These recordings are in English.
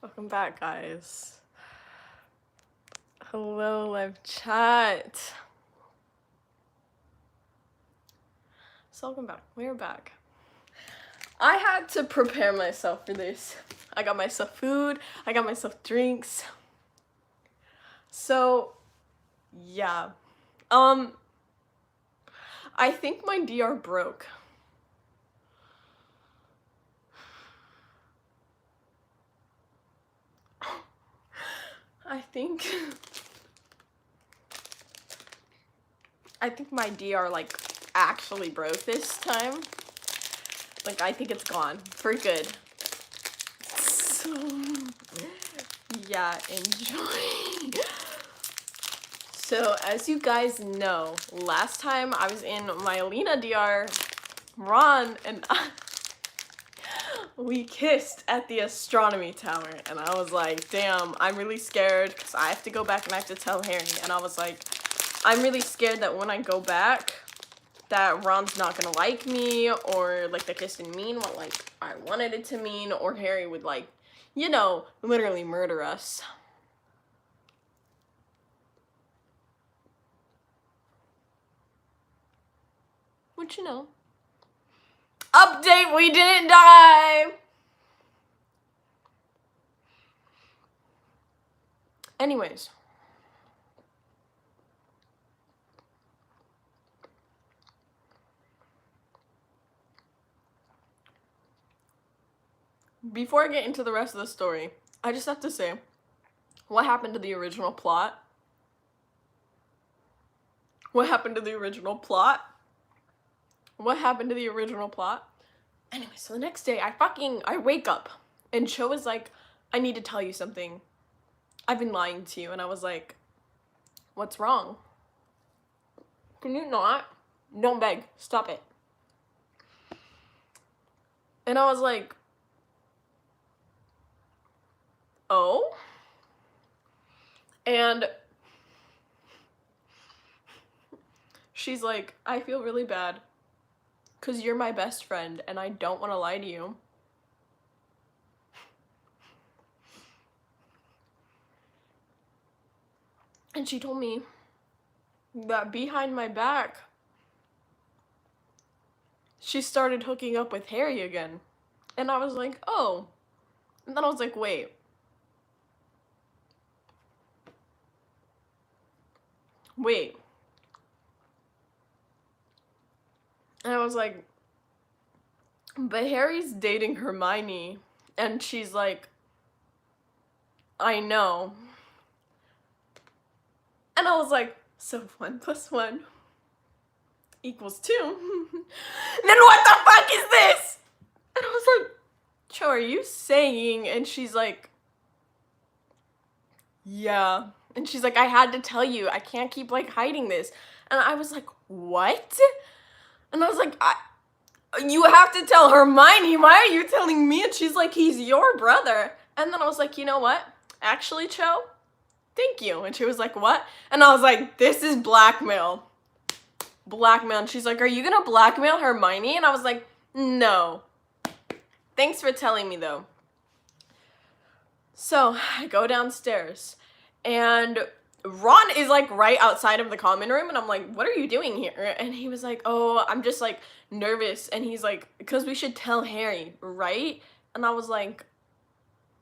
Welcome back, guys. Hello, live chat. So welcome back. We're back. I had to prepare myself for this. I got myself food. I got myself drinks. So, yeah. I think my DR broke. I think my DR actually broke this time. I think it's gone for good. So yeah, enjoy. So as you guys know, last time I was in my Elena DR, Ron and we kissed at the astronomy tower, and I was like, damn, I'm really scared because I have to go back and I have to tell Harry, and I was like, I'm really scared that when I go back that Ron's not gonna like me, or the kiss didn't mean what I wanted it to mean, or Harry would literally murder us. Which, update, we didn't die! Anyways. Before I get into the rest of the story, I just have to say, what happened to the original plot? What happened to the original plot? What happened to the original plot? Anyway, so the next day, I wake up, and Cho is like, I need to tell you something. I've been lying to you. And I was like, what's wrong? Can you not? Don't beg. Stop it. And I was like, oh? And she's like, I feel really bad because you're my best friend and I don't want to lie to you. And she told me that behind my back, she started hooking up with Harry again. And I was like, oh. And then I was like, wait. And I was like, but Harry's dating Hermione. And she's like, I know. And I was like, so 1 + 1 = 2. Then what the fuck is this? And I was like, Cho, are you saying? And she's like, yeah. And she's like, I had to tell you. I can't keep hiding this. And I was like, what? And I was like, you have to tell Hermione. Why are you telling me? And she's like, he's your brother. And then I was like, you know what? Actually, Cho, thank you. And she was like, what? And I was like, this is blackmail. Blackmail. And she's like, are you gonna blackmail Hermione? And I was like, no. Thanks for telling me, though. So I go downstairs, and Ron is right outside of the common room, and I'm like, what are you doing here? And he was like, oh, I'm just nervous. And he's like, because we should tell Harry, right? And I was like,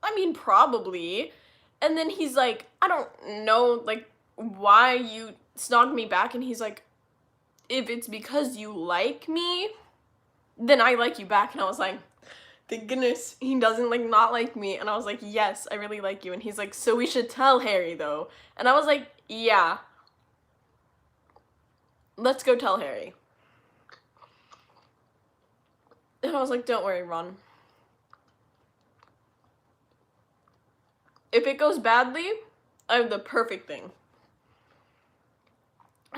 I mean, probably. And then he's like, I don't know why you snogged me back. And he's like, if it's because you like me, then I like you back. And I was like, thank goodness he doesn't not like me. And I was like, yes, I really like you. And he's like, so we should tell Harry though. And I was like, yeah, let's go tell Harry. And I was like, don't worry, Ron. If it goes badly, I have the perfect thing.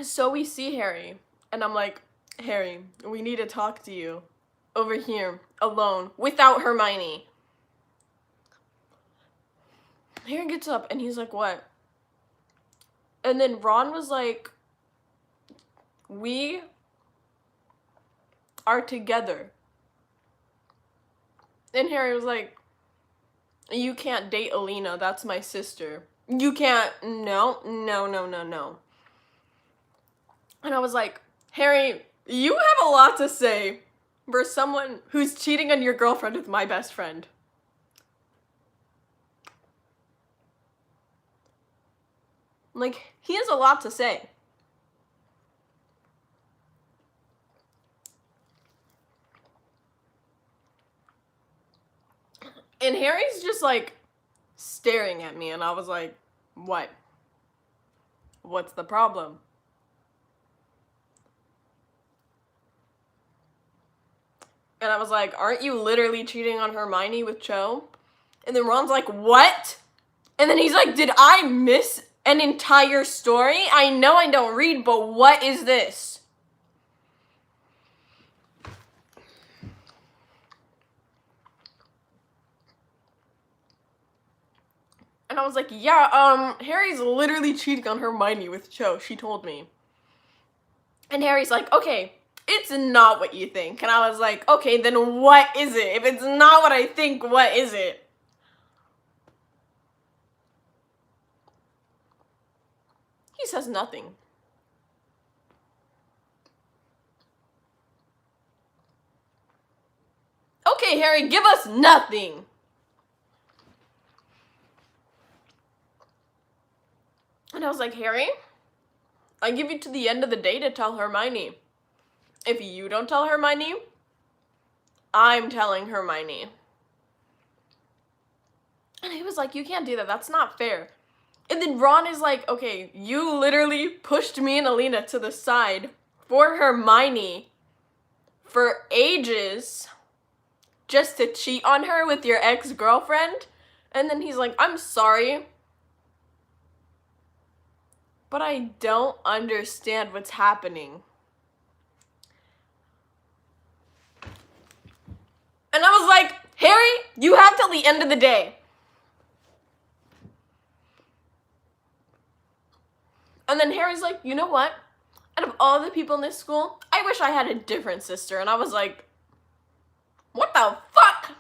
So we see Harry, and I'm like, Harry, we need to talk to you over here, alone, without Hermione. Harry gets up, and he's like, what? And then Ron was like, we are together. And Harry was like, You can't date Elena, that's my sister. You can't, no. And I was like, Harry, you have a lot to say for someone who's cheating on your girlfriend with my best friend. Like, he has a lot to say. And Harry's just like staring at me, and I was like, what? What's the problem? And I was like, aren't you literally cheating on Hermione with Cho? And then Ron's like, what? And then he's like, did I miss an entire story? I know I don't read, but what is this? And I was like, yeah, Harry's literally cheating on Hermione with Cho. She told me. And Harry's like, okay, it's not what you think. And I was like, okay, then what is it? If it's not what I think, what is it? He says nothing. Okay, Harry, give us nothing. And I was like, Harry, I give you to the end of the day to tell Hermione. If you don't tell Hermione, I'm telling Hermione. And he was like, you can't do that. That's not fair. And then Ron is like, okay, you literally pushed me and Elena to the side for Hermione for ages just to cheat on her with your ex-girlfriend. And then he's like, I'm sorry, but I don't understand what's happening. And I was like, Harry, you have till the end of the day. And then Harry's like, you know what? Out of all the people in this school, I wish I had a different sister. And I was like, what the fuck?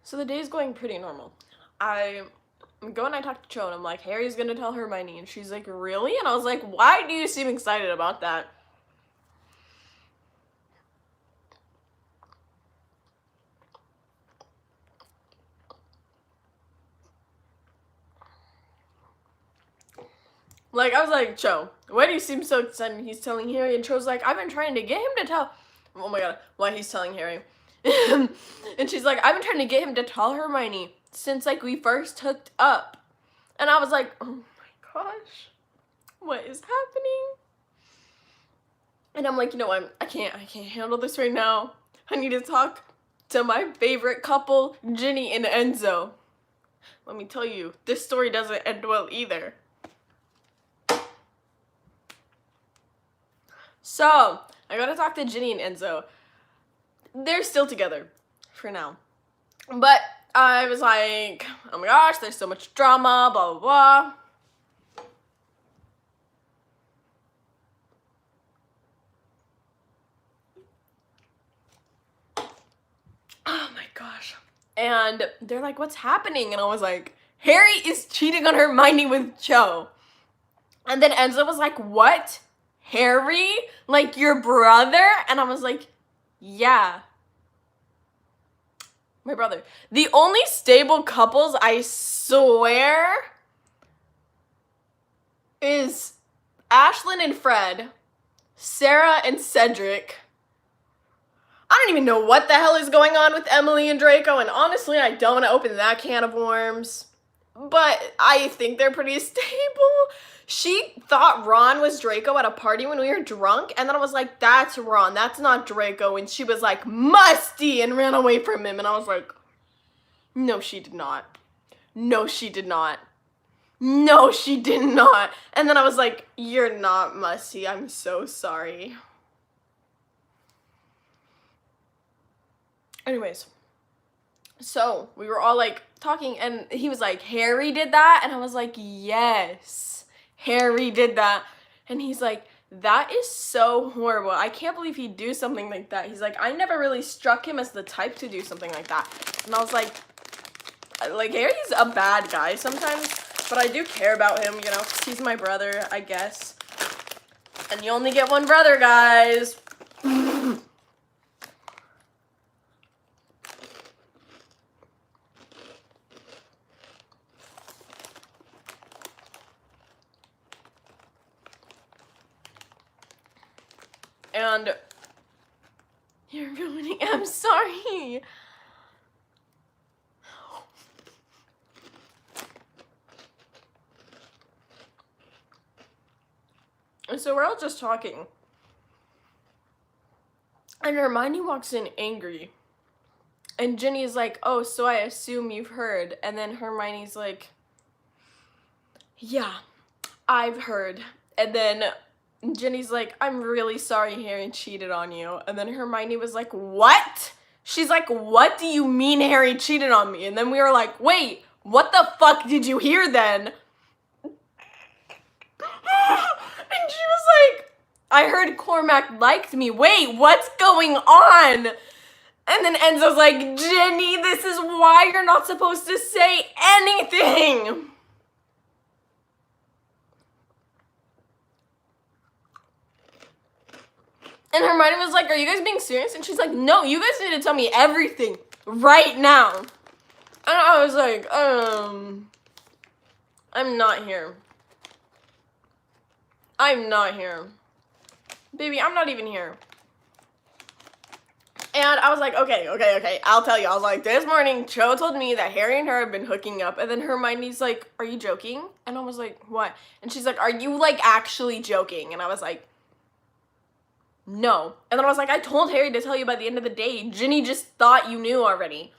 So the day's going pretty normal. I go and I talk to Cho and I'm like, Harry's gonna tell Hermione. And she's like, really? And I was like, why do you seem excited about that? Like, I was like, Cho, why do you seem so excited? He's telling Harry, and Cho's like, I've been trying to get him to tell, oh my god, why he's telling Harry. And she's like, I've been trying to get him to tell Hermione since, like, we first hooked up. And I was like, oh my gosh, what is happening? And I'm like, you know, I can't handle this right now. I need to talk to my favorite couple, Ginny and Enzo. Let me tell you, this story doesn't end well either. So, I gotta talk to Ginny and Enzo. They're still together, for now. But I was like, oh my gosh, there's so much drama, blah, blah, blah. Oh my gosh. And they're like, what's happening? And I was like, Harry is cheating on Hermione with Cho. And then Enzo was like, what? Harry? Like your brother? And I was like, yeah. My brother. The only stable couples, I swear, is Ashlyn and Fred, Sarah and Cedric. I don't even know what the hell is going on with Emily and Draco, and honestly, I don't want to open that can of worms. But I think they're pretty stable. She thought Ron was Draco at a party when we were drunk, and then I was like, that's Ron, that's not Draco, and she was like, musty, and ran away from him, and I was like, no, she did not. No, she did not. No, she did not. And then I was like, you're not musty, I'm so sorry. Anyways, So we were all like talking, and he was like, Harry did that? And I was like, yes, Harry did that. And he's like, that is so horrible. I can't believe he'd do something like that. He's like, I never really struck him as the type to do something like that. And I was like, Harry's a bad guy sometimes, but I do care about him, you know, 'cause he's my brother, I guess. And you only get one brother, guys. And you're ruining. I'm sorry. And so we're all just talking. And Hermione walks in angry. And Ginny is like, oh, so I assume you've heard. And then Hermione's like, yeah, I've heard. And then Ginny's like, I'm really sorry Harry cheated on you. And then Hermione was like, what? She's like, what do you mean Harry cheated on me? And then we were like, wait, what the fuck did you hear then? And she was like, I heard Cormac liked me. Wait, what's going on? And then Enzo's like, Ginny, this is why you're not supposed to say anything. And Hermione was like, are you guys being serious? And she's like, no, you guys need to tell me everything right now. And I was like, I'm not here. I'm not here. Baby, I'm not even here. And I was like, okay, I'll tell you. I was like, this morning, Cho told me that Harry and her have been hooking up. And then Hermione's like, are you joking? And I was like, what? And she's like, are you, like, actually joking? And I was like, no. And then I was like, I told Harry to tell you by the end of the day. Ginny just thought you knew already.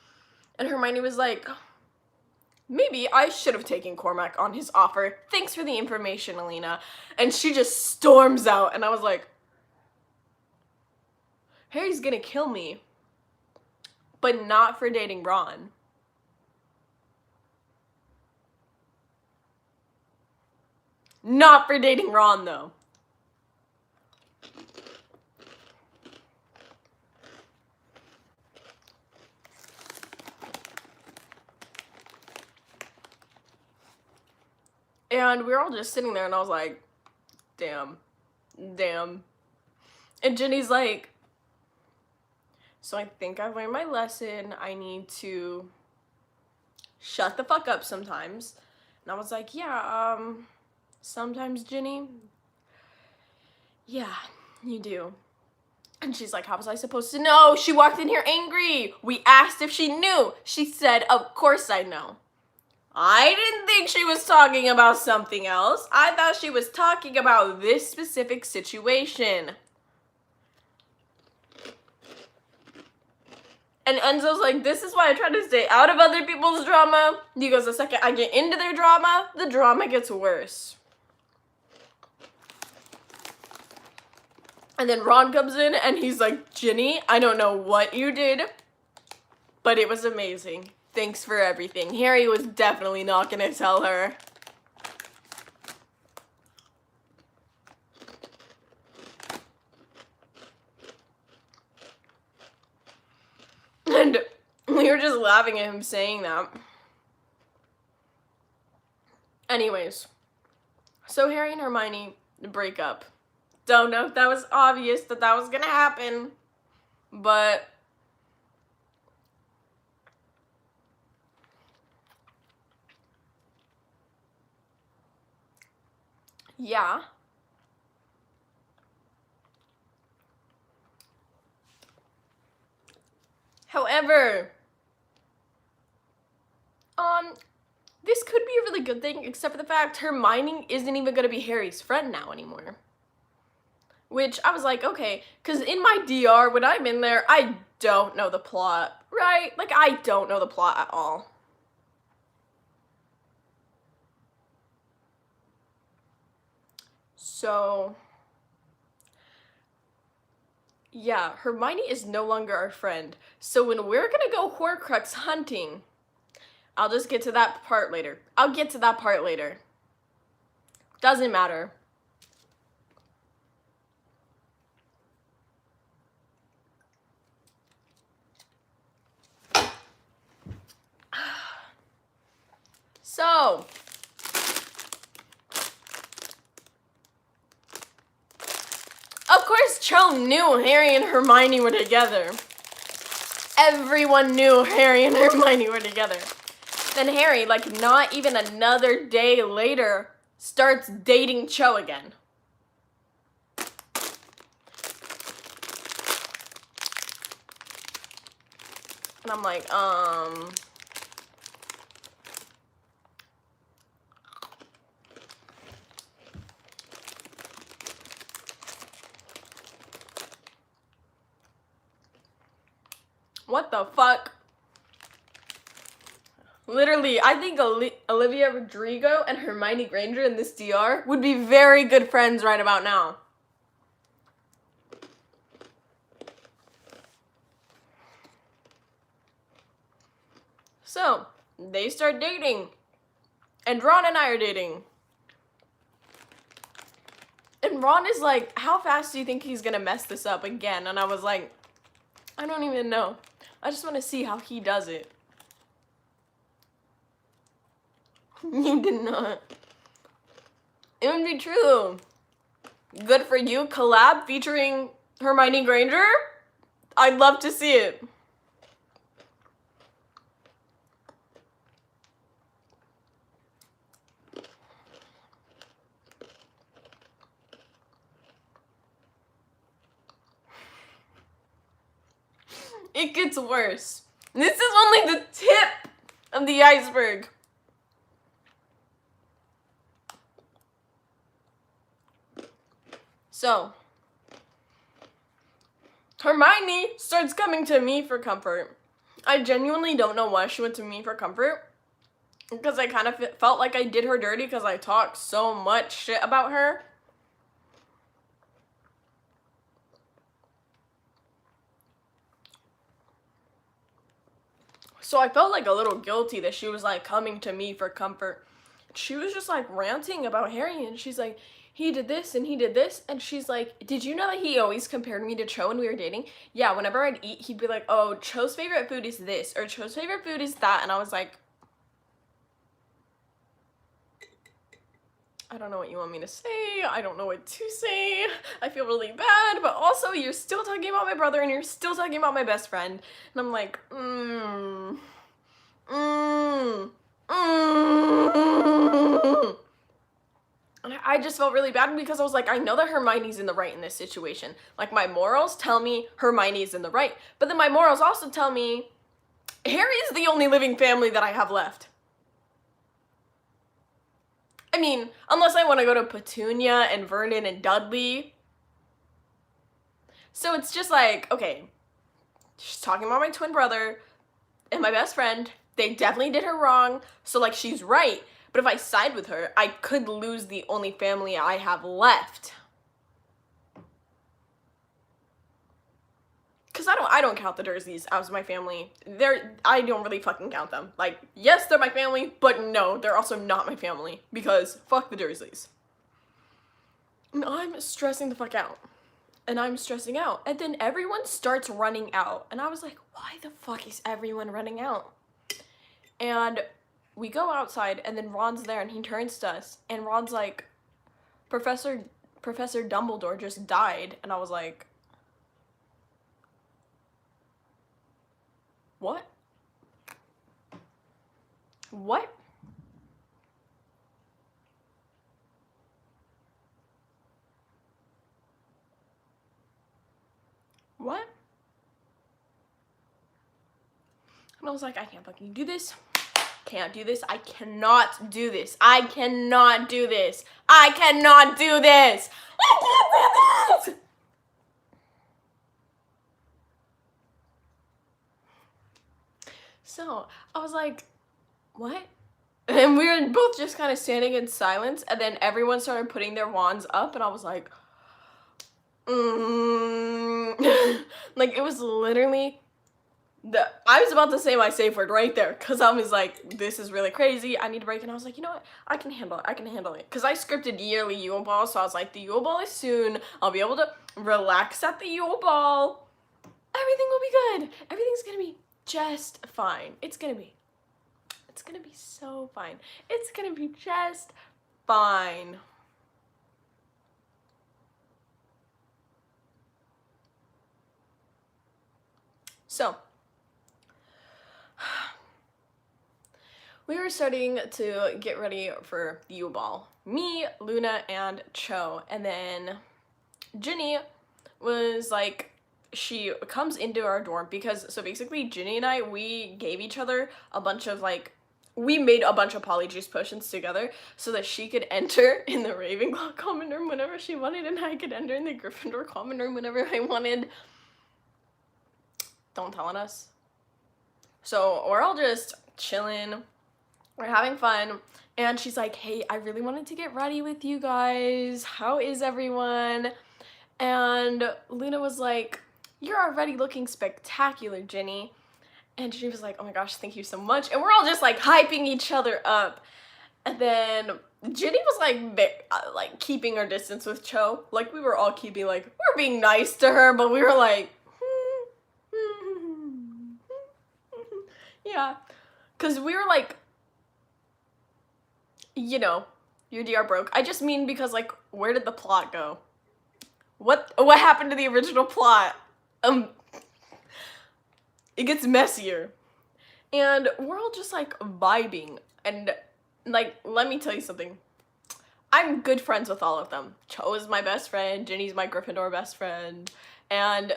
And Hermione was like, maybe I should have taken Cormac on his offer. Thanks for the information, Elena. And she just storms out. And I was like, Harry's gonna kill me. But not for dating Ron. Not for dating Ron, though. And we were all just sitting there, and I was like, damn. And Ginny's like, so I think I've learned my lesson. I need to shut the fuck up sometimes. And I was like, yeah, sometimes, Ginny. Yeah, you do. And she's like, how was I supposed to know? She walked in here angry. We asked if she knew. She said, of course I know. I didn't think she was talking about something else. I thought she was talking about this specific situation. And Enzo's like, this is why I try to stay out of other people's drama. He goes, the second I get into their drama, the drama gets worse. And then Ron comes in and he's like, Ginny, I don't know what you did, but it was amazing. Thanks for everything. Harry was definitely not gonna tell her. And we were just laughing at him saying that. Anyways, so Harry and Hermione break up. Don't know if that was obvious that that was gonna happen, but yeah. However, this could be a really good thing, except for the fact Hermione isn't even gonna be Harry's friend now anymore. Which I was like, okay, because in my DR, when I'm in there, I don't know the plot, right? Like, I don't know the plot at all. So, Yeah, Hermione is no longer our friend. So when we're gonna go Horcrux hunting, I'll just get to that part later. I'll get to that part later. Doesn't matter. So, of course, Cho knew Harry and Hermione were together. Everyone knew Harry and Hermione were together. Then Harry, like not even another day later, starts dating Cho again. And I'm like, what the fuck? Literally, I think Olivia Rodrigo and Hermione Granger in this DR would be very good friends right about now. So, they start dating. And Ron and I are dating. And Ron is like, how fast do you think he's gonna mess this up again? And I was like, I don't even know. I just want to see how he does it. You did not. It would be true. Good for you. Collab featuring Hermione Granger? I'd love to see it. It gets worse. This is only the tip of the iceberg. So, Hermione starts coming to me for comfort. I genuinely don't know why she went to me for comfort. Because I kind of felt like I did her dirty because I talked so much shit about her. So I felt like a little guilty that she was like coming to me for comfort. She was just like ranting about Harry and she's like, he did this and he did this. And she's like, did you know that he always compared me to Cho when we were dating? Yeah, whenever I'd eat, he'd be like, oh, Cho's favorite food is this or Cho's favorite food is that. And I was like, I don't know what you want me to say. I don't know what to say. I feel really bad, but also you're still talking about my brother and you're still talking about my best friend. And I'm like, And I just felt really bad because I was like, I know that Hermione's in the right in this situation. Like, my morals tell me Hermione's in the right. But then my morals also tell me Harry is the only living family that I have left. I mean, unless I want to go to Petunia and Vernon and Dudley. So it's just like, okay, she's talking about my twin brother and my best friend. They definitely did her wrong. So, like, she's right. But if I side with her, I could lose the only family I have left. Because I don't count the Dursleys as my family. I don't really fucking count them. Like, yes, they're my family, but no, they're also not my family. Because fuck the Dursleys. And I'm stressing the fuck out. And I'm stressing out. And then everyone starts running out. And I was like, why the fuck is everyone running out? And we go outside, and then Ron's there, and he turns to us. And Ron's like, Professor Dumbledore just died. And I was like, what? What? What? And I was like, I can't fucking do this. Can't do this. I cannot do this. I cannot do this. I cannot do this. I can't do this. So I was like, what? And we were both just kind of standing in silence. And then everyone started putting their wands up. And I was like, Like, it was literally I was about to say my safe word right there, because I was like, this is really crazy, I need to break, and I was like, you know what, I can handle it, because I scripted yearly Yule Ball, so I was like, the Yule Ball is soon, I'll be able to relax at the Yule Ball, everything will be good, everything's gonna be just fine, it's gonna be so fine, it's gonna be just fine. So, we were starting to get ready for the Yule Ball. Me, Luna, and Cho. And then Ginny was like, she comes into our dorm because, so basically Ginny and I, we gave each other a bunch of like, we made a bunch of polyjuice potions together so that she could enter in the Ravenclaw common room whenever she wanted, and I could enter in the Gryffindor common room whenever I wanted. Don't tell on us. So we're all just chilling, we're having fun, and she's like, hey, I really wanted to get ready with you guys. How is everyone? And Luna was like, you're already looking spectacular, Ginny. And Ginny was like, oh my gosh, thank you so much. And we're all just like hyping each other up. And then Ginny was like keeping our distance with Cho. Like, we were all keeping, like, we're being nice to her, but we were like, yeah. Because we were like, you know, your DR broke. I just mean because, like, where did the plot go? What happened to the original plot? It gets messier. And we're all just, like, vibing. And, like, let me tell you something. I'm good friends with all of them. Cho is my best friend. Ginny's my Gryffindor best friend. And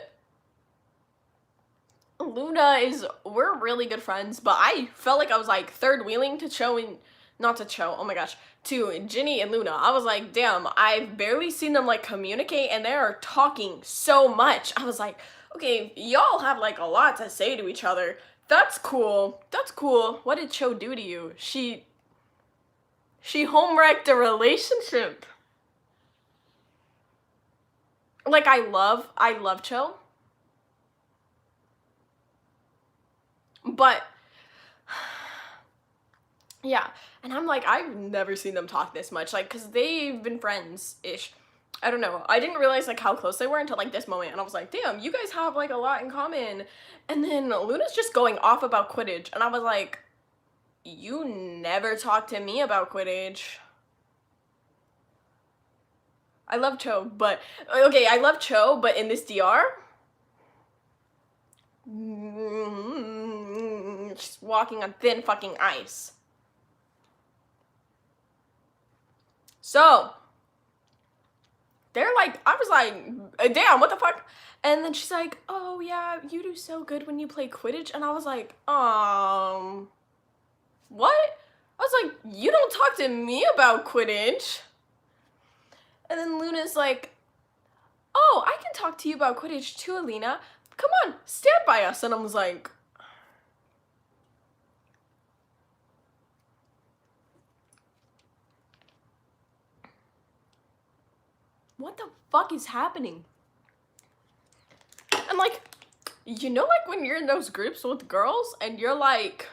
Luna we're really good friends. But I felt like I was, like, third wheeling to Cho and, not to Cho, oh my gosh, to Ginny and Luna. I was like, damn, I've barely seen them, like, communicate, and they are talking so much. I was like, okay, y'all have, like, a lot to say to each other. That's cool. That's cool. What did Cho do to you? She home-wrecked a relationship. Like, I love Cho. But, yeah. And I'm like, I've never seen them talk this much, like, because they've been friends-ish. I don't know. I didn't realize, like, how close they were until, like, this moment. And I was like, damn, you guys have, like, a lot in common. And then Luna's just going off about Quidditch. And I was like, you never talk to me about Quidditch. I love Cho, but... Okay, I love Cho, but in this DR... She's walking on thin fucking ice. So, they're like, I was like, damn, what the fuck? And then she's like, oh yeah, you do so good when you play Quidditch. And I was like, what? I was like, you don't talk to me about Quidditch. And then Luna's like, oh, I can talk to you about Quidditch too, Elena. Come on, stand by us. And I was like, what the fuck is happening? And like, you know, like when you're in those groups with girls and you're like,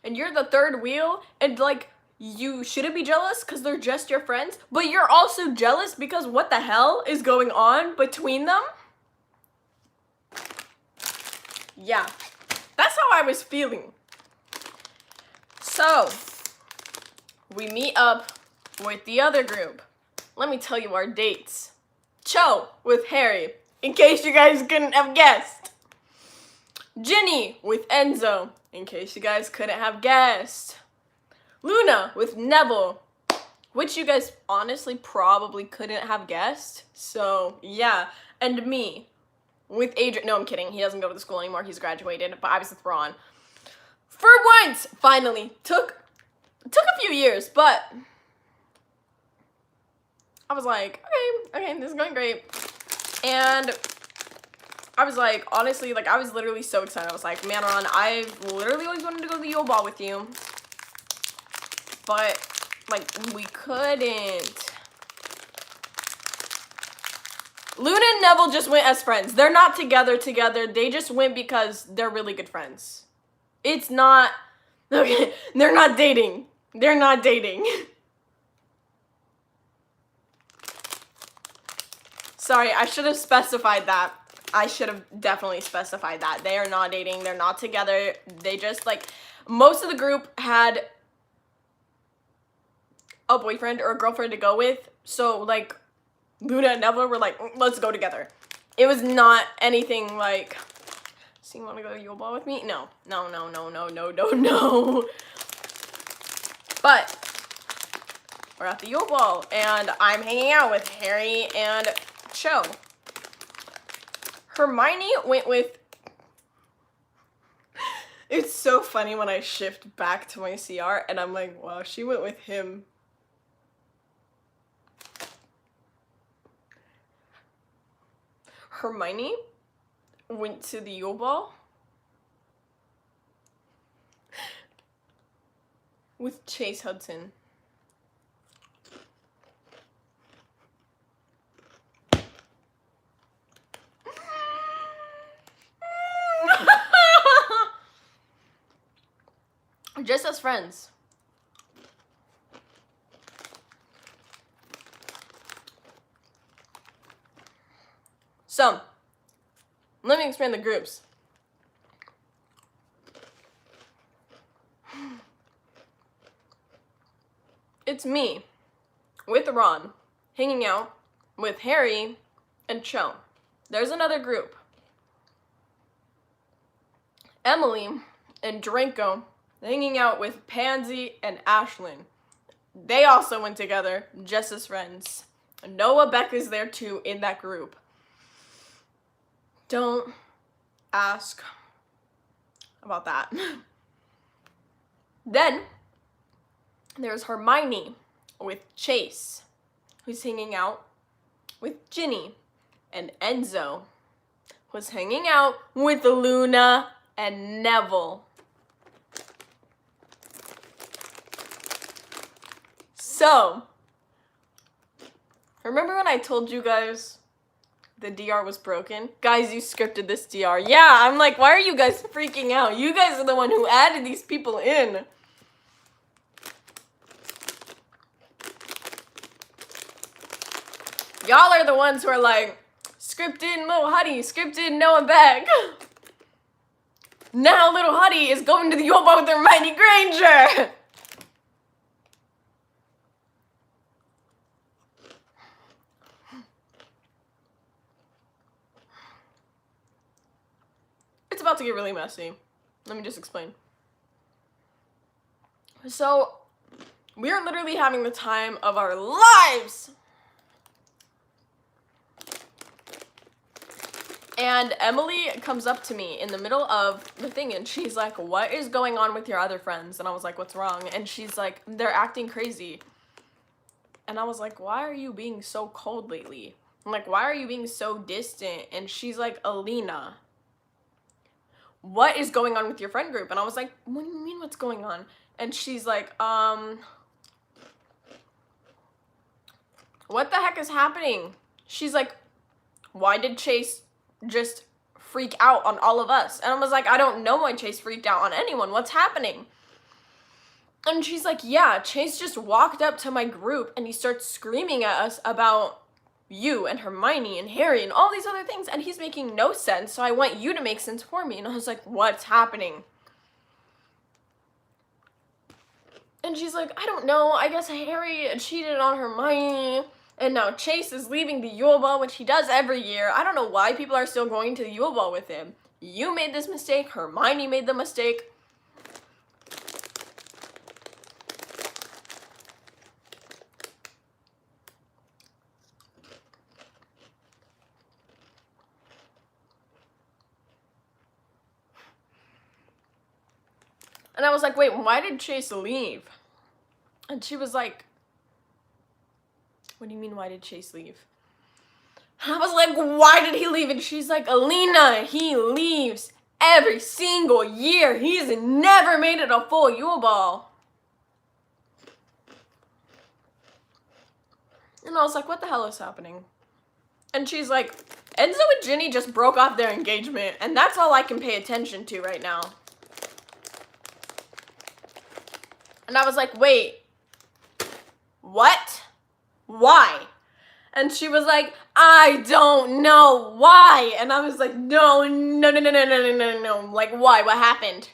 and you're the third wheel and like, you shouldn't be jealous because they're just your friends, but you're also jealous because what the hell is going on between them? Yeah, that's how I was feeling. So, we meet up with the other group. Let me tell you our dates. Cho with Harry, in case you guys couldn't have guessed. Ginny with Enzo, in case you guys couldn't have guessed. Luna with Neville, which you guys honestly probably couldn't have guessed. So, yeah. And me with Adrian. No, I'm kidding. He doesn't go to the school anymore. He's graduated. But I was with Ron. For once, finally. Took a few years, but I was like, okay, this is going great. And I was like, honestly, like, I was literally so excited. I was like, man, Ron, I've literally always wanted to go to the Yule Ball with you. But Like, we couldn't. Luna and Neville just went as friends. They're not together. They just went because they're really good friends. It's not... Okay, they're not dating. They're not dating. Sorry, I should have specified that. I should have definitely specified that. They are not dating. They're not together. They just, like... Most of the group had a boyfriend or a girlfriend to go with. So, like... Luna and Neville were like, let's go together. It was not anything like, so you want to go to Yule Ball with me? No. But we're at the Yule Ball, and I'm hanging out with Harry and Cho. Hermione went with... It's so funny when I shift back to my CR, and I'm like, wow, she went with him. Hermione went to the Yule Ball with Chase Hudson. Just as friends. So, let me explain the groups. It's me, with Ron, hanging out with Harry and Cho. There's another group. Emily and Draco, hanging out with Pansy and Ashlyn. They also went together, just as friends. Noah Beck is there too in that group. Don't ask about that. Then, there's Hermione with Chase, who's hanging out with Ginny. And Enzo was hanging out with Luna and Neville. So, remember when I told you guys the DR was broken? Guys, you scripted this DR. Yeah, I'm like, why are you guys freaking out? You guys are the one who added these people in. Y'all are the ones who are like, scripted Little Huddy, scripted Noah Beck. Now Little Huddy is going to the Yule Ball with Hermione Granger. It's about to get really messy. Let me just explain. So, we are literally having the time of our lives. And Emily comes up to me in the middle of the thing, and she's like, what is going on with your other friends? And I was like, what's wrong? And she's like, they're acting crazy. And I was like, why are you being so cold lately? I'm like, why are you being so distant? And she's like, Elena, what is going on with your friend group? And I was like, what do you mean what's going on? And she's like, what the heck is happening? She's like, why did Chase just freak out on all of us? And I was like, I don't know why Chase freaked out on anyone. What's happening? And she's like, yeah, Chase just walked up to my group and he starts screaming at us about you and Hermione and Harry and all these other things, and he's making no sense, so I want you to make sense for me. And I was like, what's happening? And she's like, I don't know, I guess Harry cheated on Hermione, and now Chase is leaving the Yule Ball, which he does every year. I don't know why people are still going to the Yule Ball with him. You made this mistake, Hermione made the mistake. And I was like, wait, why did Chase leave? And she was like, what do you mean, why did Chase leave? And I was like, why did he leave? And she's like, Elena, he leaves every single year. He's never made it a full Yule Ball. And I was like, what the hell is happening? And she's like, Enzo and Ginny just broke off their engagement, and that's all I can pay attention to right now. And I was like, wait, what? Why? And she was like, I don't know why. And I was like, no. Like, why? What happened?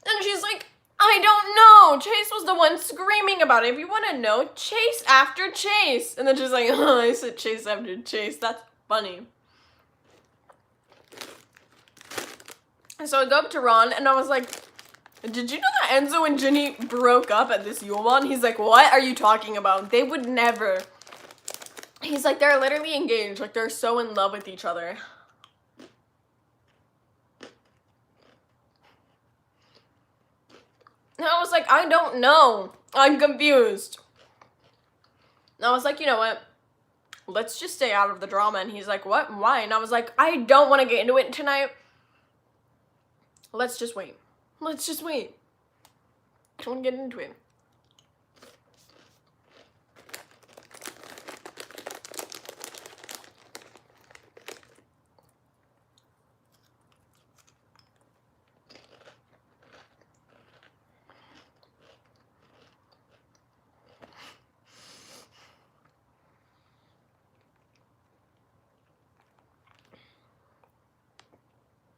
And she's like, I don't know. Chase was the one screaming about it. If you want to know, chase after chase. And then she's like, oh, I said chase after chase. That's funny. And so I go up to Ron, and I was like, did you know that Enzo and Ginny broke up at this Yule Ball? And he's like, what are you talking about? They would never. He's like, they're literally engaged. Like, they're so in love with each other. And I was like, I don't know. I'm confused. And I was like, you know what? Let's just stay out of the drama. And he's like, what? Why? And I was like, I don't want to get into it tonight. Let's just wait. Let's just wait. I don't want to get into it.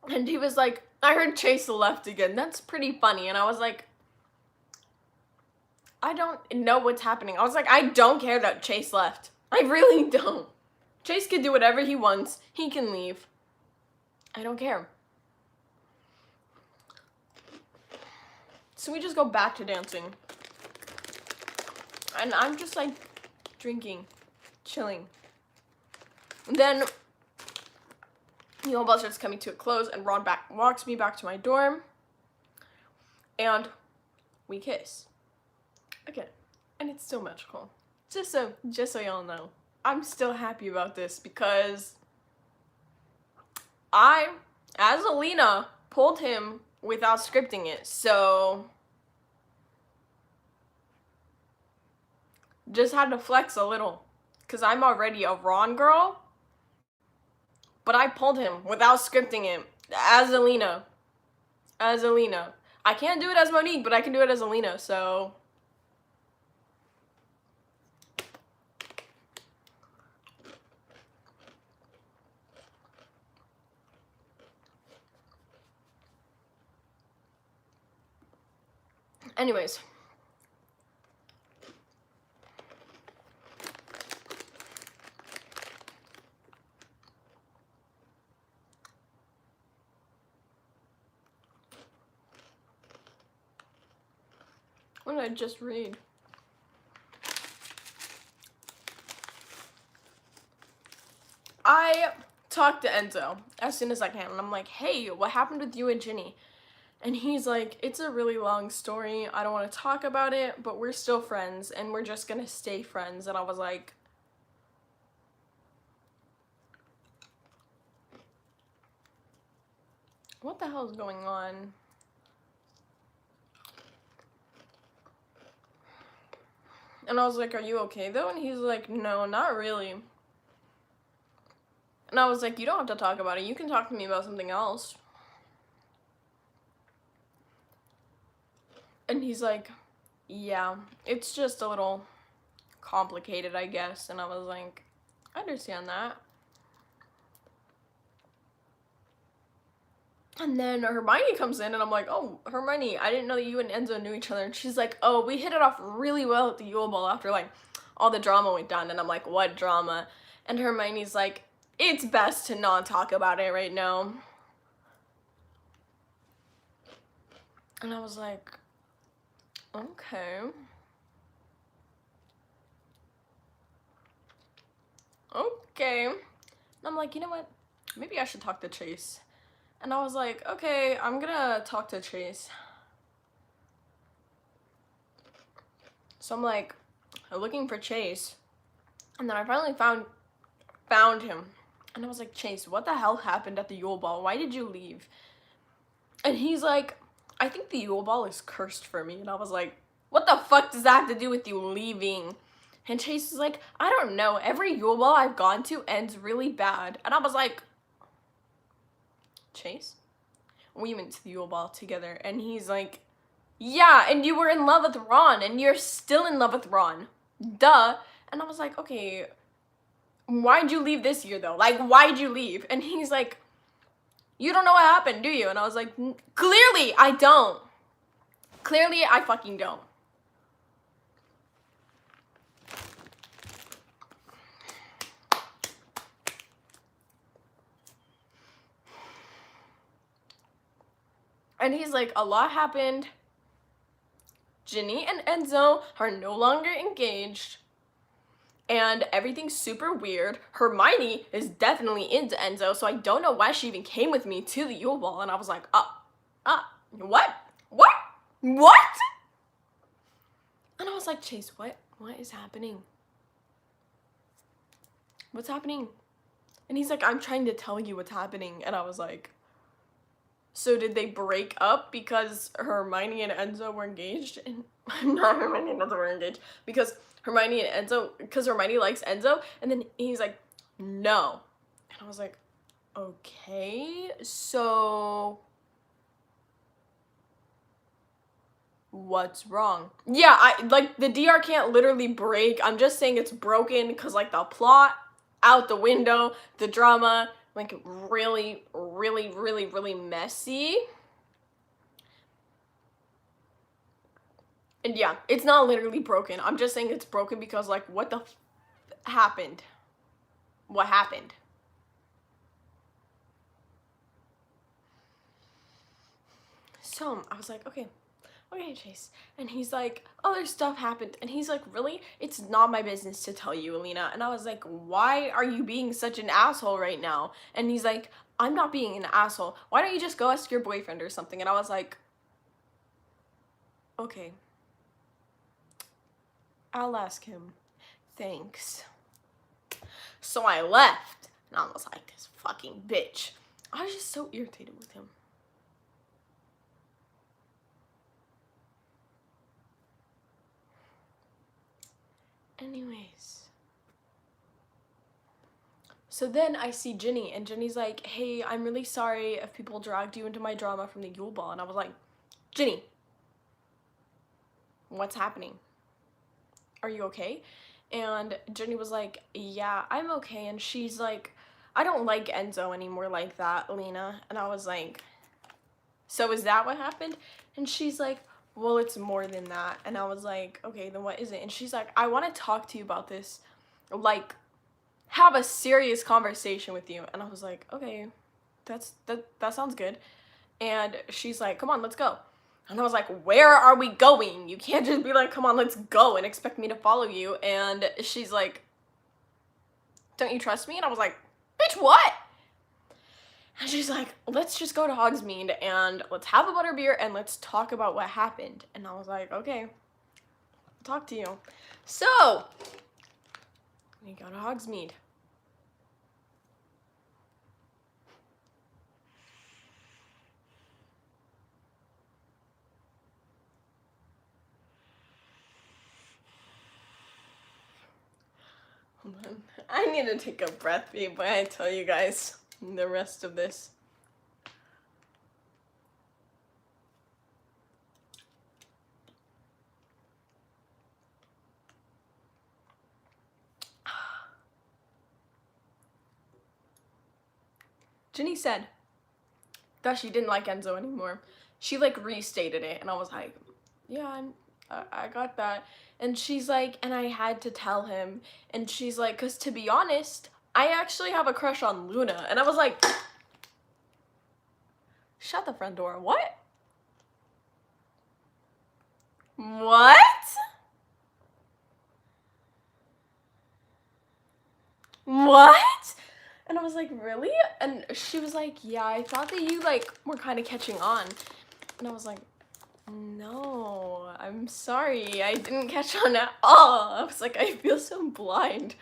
And he was like, I heard Chase left again. That's pretty funny. And I was like, I don't know what's happening. I was like, I don't care that Chase left. I really don't. Chase can do whatever he wants. He can leave. I don't care. So we just go back to dancing. And I'm just like drinking, chilling. And then Yule Ball starts coming to a close, and Ron walks me back to my dorm, and we kiss again, and it's still magical. Just so y'all know, I'm still happy about this because I, as Elena, pulled him without scripting it, so just had to flex a little because I'm already a Ron girl. But I pulled him without scripting it as Elena. As Elena. I can't do it as Monique, but I can do it as Elena, so. Anyways. What did I just read? I talked to Enzo as soon as I can, and I'm like, hey, what happened with you and Ginny? And he's like, it's a really long story. I don't want to talk about it, but we're still friends, and we're just gonna stay friends. And I was like, what the hell is going on? And I was like, are you okay though? And he's like, no, not really. And I was like, you don't have to talk about it. You can talk to me about something else. And he's like, yeah, it's just a little complicated, I guess. And I was like, I understand that. And then Hermione comes in, and I'm like, oh, Hermione, I didn't know that you and Enzo knew each other. And she's like, oh, we hit it off really well at the Yule Ball after, like, all the drama went down. And I'm like, what drama? And Hermione's like, it's best to not talk about it right now. And I was like, okay. Okay. And I'm like, you know what? Maybe I should talk to Chase. And I was like, okay, I'm gonna talk to Chase. So I'm like, looking for Chase. And then I finally found him. And I was like, Chase, what the hell happened at the Yule Ball? Why did you leave? And he's like, I think the Yule Ball is cursed for me. And I was like, What the fuck does that have to do with you leaving? And Chase is like, I don't know. Every Yule Ball I've gone to ends really bad. And I was like, Chase? We went to the Yule Ball together. And he's like, yeah, and you were in love with Ron. And you're still in love with Ron. Duh. And I was like, okay, why'd you leave this year though? Like, why'd you leave? And he's like, you don't know what happened, do you? And I was like, clearly I don't. Clearly I fucking don't. And he's like, a lot happened. Ginny and Enzo are no longer engaged. And everything's super weird. Hermione is definitely into Enzo, so I don't know why she even came with me to the Yule Ball. And I was like, what? And I was like, Chase, what is happening? What's happening? And he's like, I'm trying to tell you what's happening. And I was like, so did they break up because Hermione and Enzo were engaged? And not Hermione and Enzo were engaged because Hermione likes Enzo. And then he's like, no. And I was like, okay, so what's wrong? Yeah, the DR can't literally break. I'm just saying it's broken because like the plot out the window, the drama, like really, really, really, really messy. And yeah, it's not literally broken. I'm just saying it's broken because like what the happened? What happened? So I was like, okay, Chase. And he's like, other stuff happened. And he's like, really? It's not my business to tell you, Elena. And I was like, why are you being such an asshole right now? And he's like, I'm not being an asshole. Why don't you just go ask your boyfriend or something? And I was like, okay, I'll ask him. Thanks. So I left. And I was like, this fucking bitch. I was just so irritated with him. Anyways. So then I see Ginny, and Ginny's like, hey, I'm really sorry if people dragged you into my drama from the Yule Ball. And I was like, Ginny, what's happening? Are you okay? And Ginny was like, yeah, I'm okay. And she's like, I don't like Enzo anymore like that, Elena. And I was like, so is that what happened? And she's like, well, it's more than that. And I was like, okay, then what is it? And she's like, I want to talk to you about this, like, have a serious conversation with you. And I was like, okay, that sounds good. And she's like, come on, let's go. And I was like, where are we going? You can't just be like, come on, let's go, and expect me to follow you. And she's like, don't you trust me? And I was like, bitch, what? And she's like, let's just go to Hogsmeade and let's have a butterbeer and let's talk about what happened. And I was like, okay, I'll talk to you. So we go to Hogsmeade. Hold on. I need to take a breath before I tell you guys the rest of this. Ginny said that she didn't like Enzo anymore. She like restated it, and I was like, yeah, I got that. And she's like, and I had to tell him. And she's like, because to be honest, I actually have a crush on Luna. And I was like, shut the front door. What? What? What? And I was like, really? And she was like, yeah, I thought that you like were kind of catching on. And I was like, no, I'm sorry, I didn't catch on at all. I was like, I feel so blind.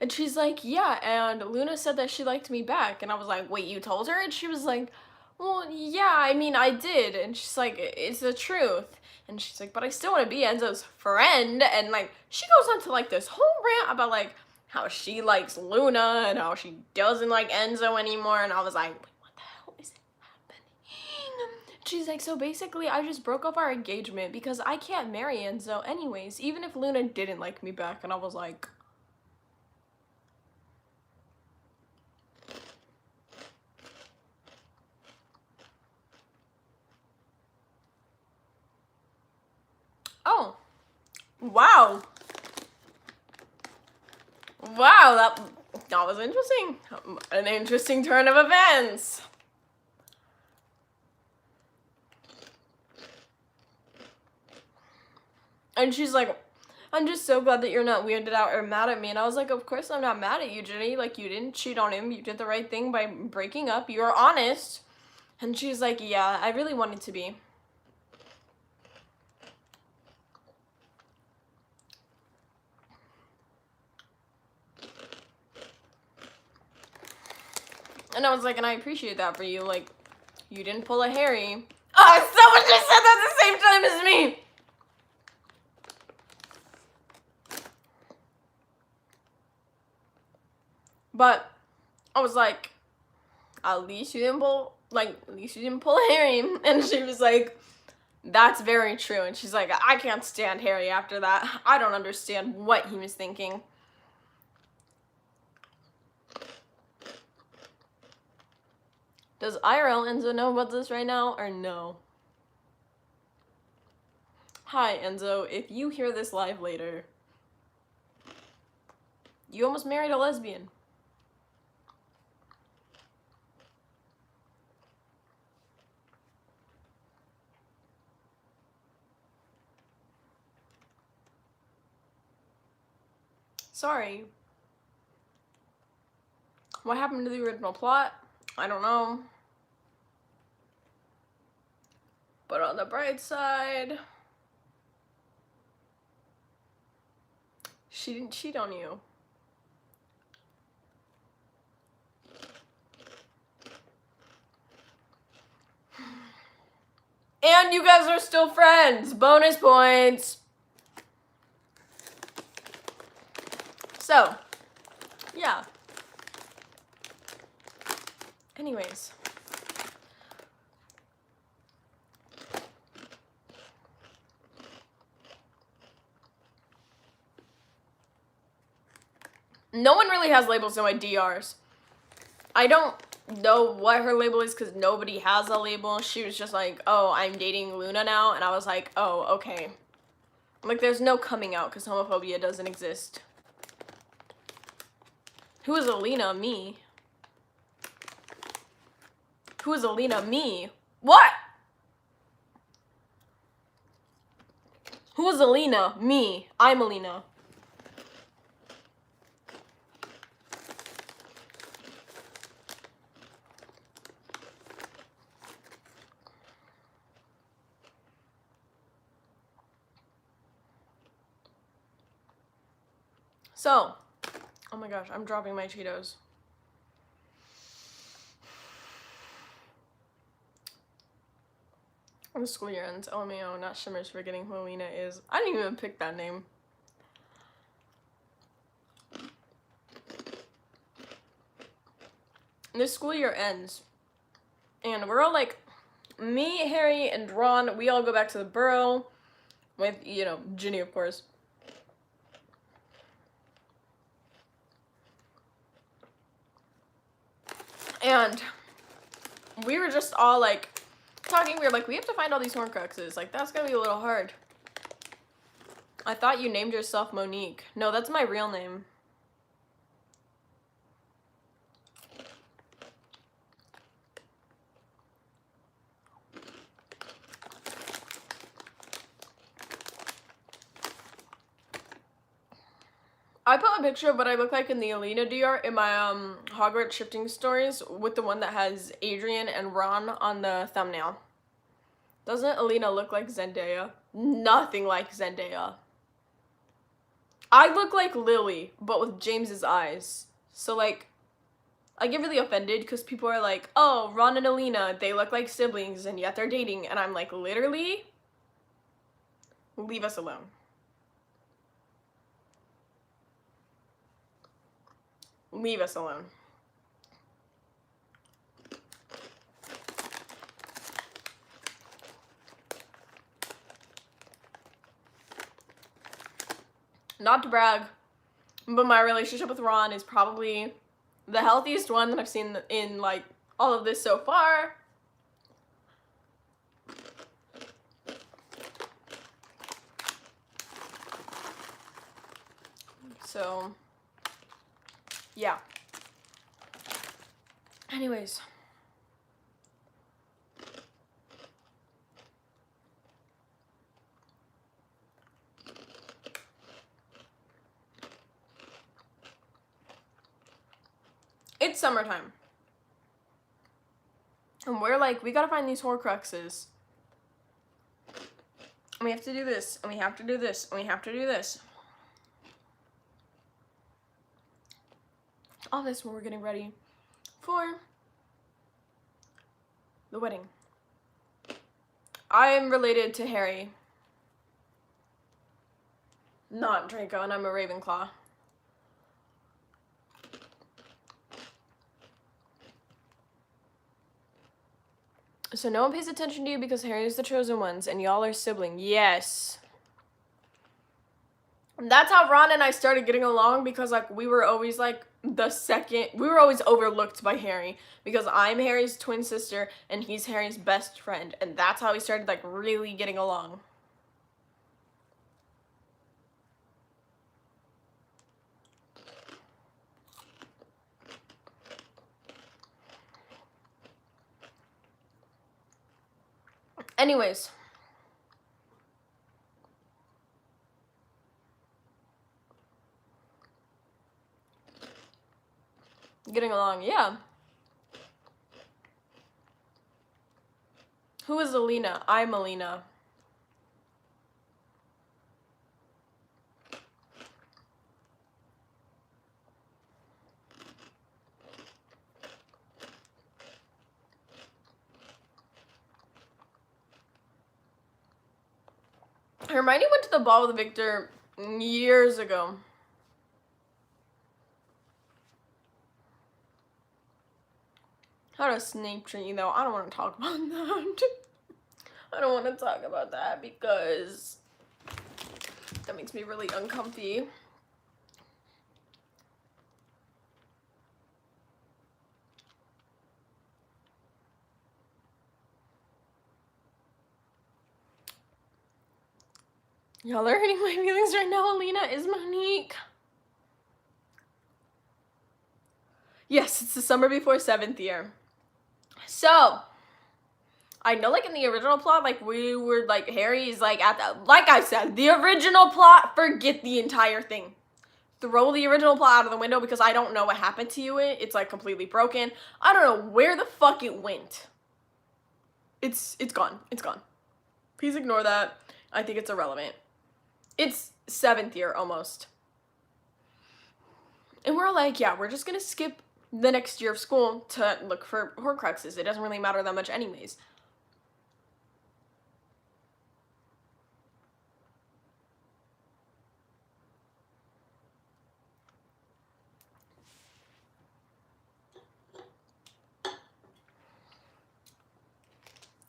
And she's like, yeah, and Luna said that she liked me back. And I was like, wait, you told her? And she was like, well, yeah, I mean, I did. And she's like, it's the truth. And she's like, but I still want to be Enzo's friend. And like, she goes on to like this whole rant about like how she likes Luna and how she doesn't like Enzo anymore. And I was like, what the hell is happening? She's like, so basically I just broke up our engagement because I can't marry Enzo anyways, even if Luna didn't like me back. And I was like, oh, wow. Wow, that was interesting. An interesting turn of events. And she's like, I'm just so glad that you're not weirded out or mad at me. And I was like, of course I'm not mad at you, Jenny. Like, you didn't cheat on him. You did the right thing by breaking up. You were honest. And she's like, yeah, I really wanted to be. And I was like, and I appreciate that for you. Like, you didn't pull a Harry. Oh, someone just said that at the same time as me. But I was like, at least you didn't pull a Harry. And she was like, that's very true. And she's like, I can't stand Harry after that. I don't understand what he was thinking. Does IRL Enzo know about this right now or no? Hi, Enzo. If you hear this live later, you almost married a lesbian. Sorry. What happened to the original plot? I don't know. But on the bright side, she didn't cheat on you. And you guys are still friends. Bonus points. So, yeah. Anyways. No one really has labels in my DRs. I don't know what her label is because nobody has a label. She was just like, oh, I'm dating Luna now. And I was like, oh, okay. Like, there's no coming out because homophobia doesn't exist. Who is Elena? Me. Who is Elena? Me. What? Who is Elena? Me. I'm Elena. So, oh my gosh, I'm dropping my Cheetos. The school year ends. LMAO, not Shimmer's forgetting who Alina is. I didn't even pick that name. This school year ends. And we're all like, me, Harry, and Ron, we all go back to the burrow. With, you know, Ginny, of course. And we were just all like talking. We were like, we have to find all these Horcruxes. Like, that's gonna be a little hard. I thought you named yourself Monique. No, that's my real name. I put a picture of what I look like in the Elena DR in my Hogwarts shifting stories with the one that has Adrian and Ron on the thumbnail. Doesn't Elena look like Zendaya? Nothing like Zendaya. I look like Lily, but with James's eyes. So like, I get really offended because people are like, oh, Ron and Elena, they look like siblings and yet they're dating. And I'm like, literally? Leave us alone. Leave us alone. Not to brag, but my relationship with Ron is probably the healthiest one that I've seen in, like, all of this so far. So, yeah. Anyways. It's summertime. And we're like, we gotta find these Horcruxes. And we have to do this, and we have to do this, and we have to do this. All this when we're getting ready for the wedding. I am related to Harry. Not Draco, and I'm a Ravenclaw. So no one pays attention to you because Harry's the chosen ones, and y'all are siblings. Yes. And that's how Ron and I started getting along, because, like, we were always, like, we were always overlooked by Harry, because I'm Harry's twin sister, and he's Harry's best friend, and that's how we started, like, really getting along. Anyways. Getting along, yeah. Who is Elena? I'm Elena. Hermione went to the ball with Victor years ago. How does Snape treat you, though? I don't want to talk about that. I don't want to talk about that because that makes me really uncomfy. Y'all are hurting my feelings right now. Elena is Monique. Yes, it's the summer before 7th year. So, I know, like, in the original plot, like, we were, like, Harry's, like, at the, like I said, the original plot, forget the entire thing. Throw the original plot out of the window because I don't know what happened to you. It's, like, completely broken. I don't know where the fuck it went. It's gone. It's gone. Please ignore that. I think it's irrelevant. It's 7th year, almost. And we're like, yeah, we're just gonna skip the next year of school to look for Horcruxes. It doesn't really matter that much anyways.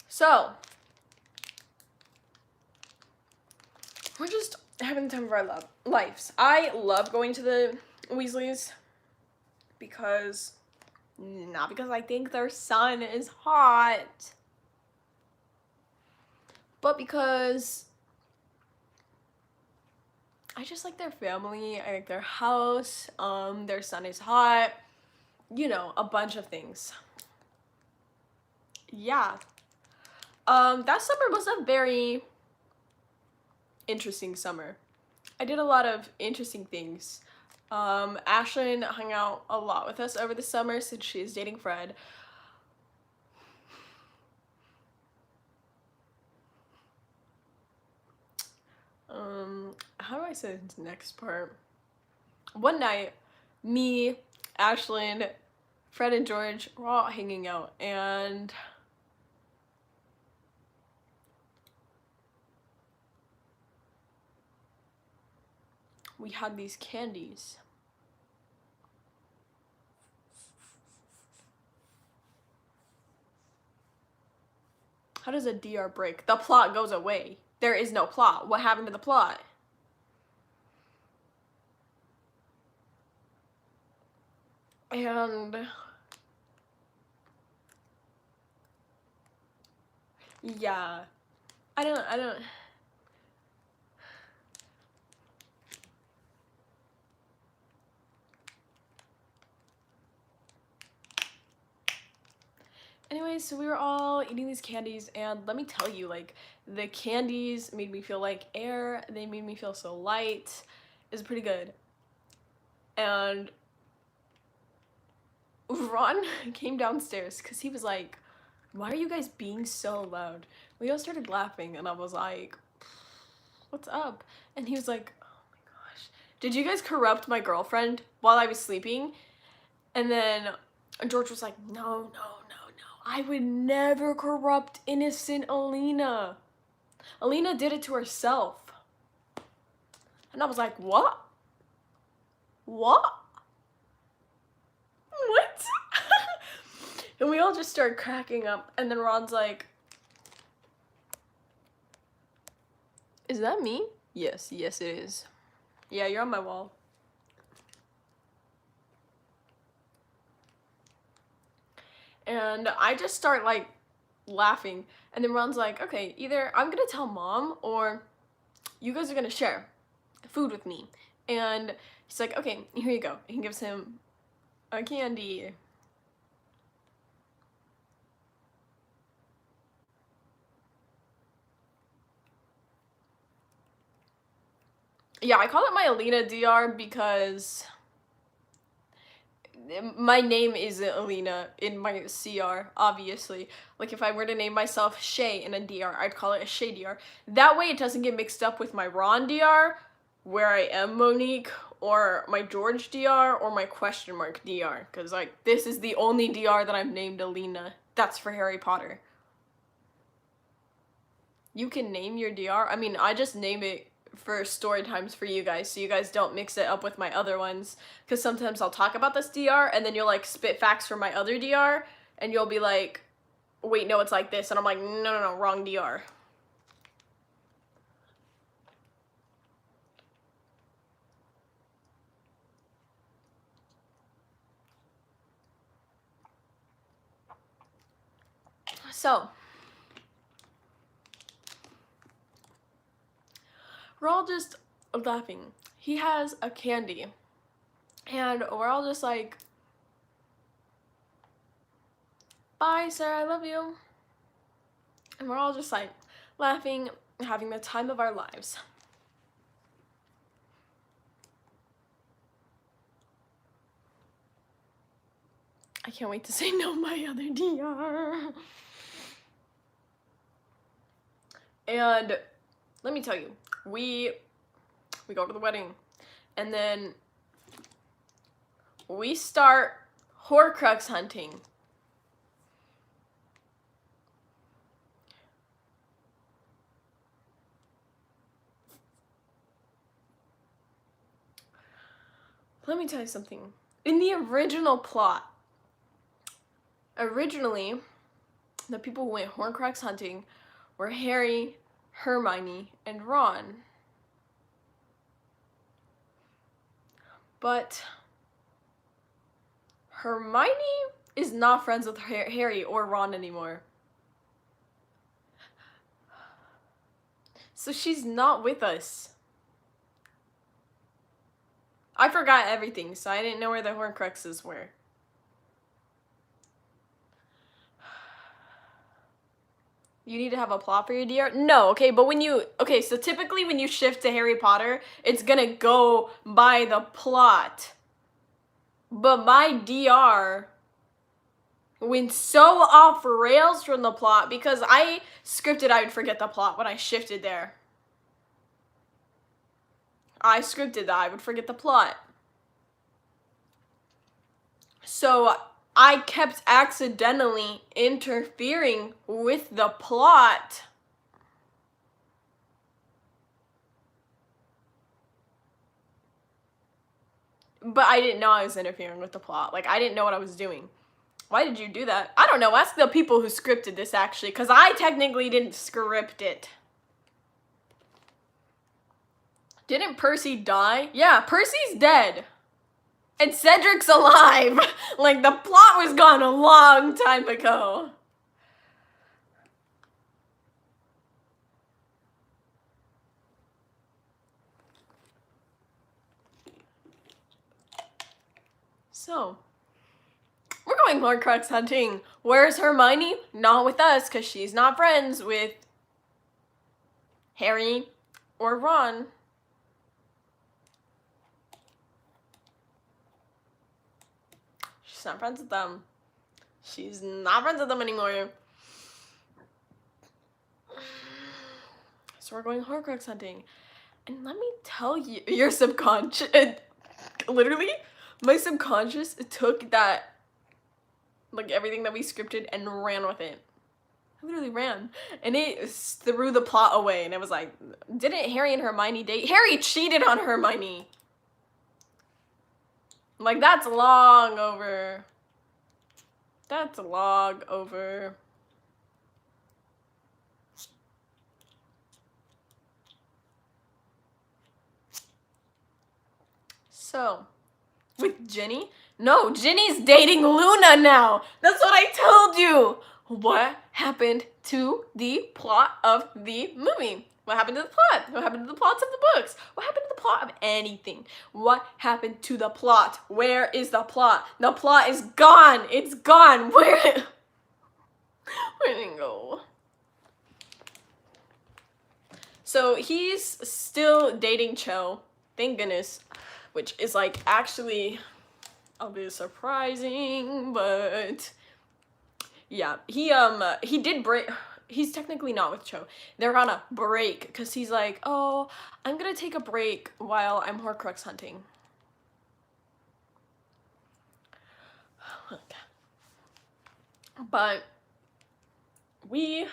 So, we're just having the time of our lives. I love going to the Weasleys because, not because I think their son is hot, but because I just like their family, I like their house, their son is hot, you know, a bunch of things. Yeah. That summer was a very interesting summer. I did a lot of interesting things. Ashlyn hung out a lot with us over the summer since she is dating Fred. How do I say this next part? One night, me, Ashlyn, Fred, and George were all hanging out, and we had these candies. How does a DR break? The plot goes away. There is no plot. What happened to the plot? And yeah, I don't. Anyways, so we were all eating these candies, and let me tell you, like, the candies made me feel like air. They made me feel so light. It was pretty good. And Ron came downstairs because he was like, why are you guys being so loud? We all started laughing, and I was like, what's up? And he was like, oh my gosh, did you guys corrupt my girlfriend while I was sleeping? And then George was like, no, I would never corrupt innocent Elena. Elena did it to herself. And I was like, what? What? And we all just started cracking up. And then Ron's like, is that me? Yes, it is. Yeah, you're on my wall. And I just start like laughing, and then Ron's like, okay, either I'm gonna tell mom or you guys are gonna share food with me. And he's like, okay, here you go. He gives him a candy. Yeah, I call it my Elena DR because my name is Elena in my CR, obviously. Like, if I were to name myself Shay in a DR, I'd call it a Shay DR. That way it doesn't get mixed up with my Ron DR, where I am Monique, or my George DR, or my question mark DR. Because, like, this is the only DR that I've named Elena. That's for Harry Potter. You can name your DR. I mean, I just name it for story times for you guys, so you guys don't mix it up with my other ones, because sometimes I'll talk about this DR and then you'll like spit facts from my other DR and you'll be like, wait, no, it's like this, and I'm like, no, wrong DR. So we're all just laughing. He has a candy, and we're all just like, bye, sir, I love you. And we're all just like laughing, having the time of our lives. I can't wait to say no my other DR. And let me tell you, we go to the wedding, and then we start Horcrux hunting. Let me tell you something. In the original plot, originally, the people who went Horcrux hunting were Harry, Hermione, and Ron. But Hermione is not friends with Harry or Ron anymore. So she's not with us. I forgot everything, so I didn't know where the Horcruxes were. You need to have a plot for your DR? No, okay, but so typically when you shift to Harry Potter, it's gonna go by the plot. But my DR went so off rails from the plot because I scripted I would forget the plot when I shifted there. I scripted that I would forget the plot. So I kept accidentally interfering with the plot. But I didn't know I was interfering with the plot. Like, I didn't know what I was doing. Why did you do that? I don't know. Ask the people who scripted this, actually, because I technically didn't script it. Didn't Percy die? Yeah, Percy's dead. And Cedric's alive. Like, the plot was gone a long time ago. So, we're going Horcrux hunting. Where's Hermione? Not with us, because she's not friends with Harry or Ron. She's not friends with them. She's not friends with them anymore. So we're going Horcrux hunting. And let me tell you, your subconscious, literally, my subconscious took that, like, everything that we scripted and ran with it. I literally ran. And it threw the plot away. And it was like, didn't Harry and Hermione date? Harry cheated on Hermione. Like, that's long over. That's long over. So, with Ginny? No, Ginny's dating Luna now. That's what I told you. What happened to the plot of the movie? What happened to the plot? What happened to the plots of the books? What happened to the plot of anything? What happened to the plot? Where is the plot? The plot is gone. It's gone. Where did it go? So he's still dating Cho. Thank goodness. Which is, like, actually a bit surprising, but yeah, he did break. He's technically not with Cho. They're on a break because he's like, oh, I'm gonna take a break while I'm Horcrux hunting. But we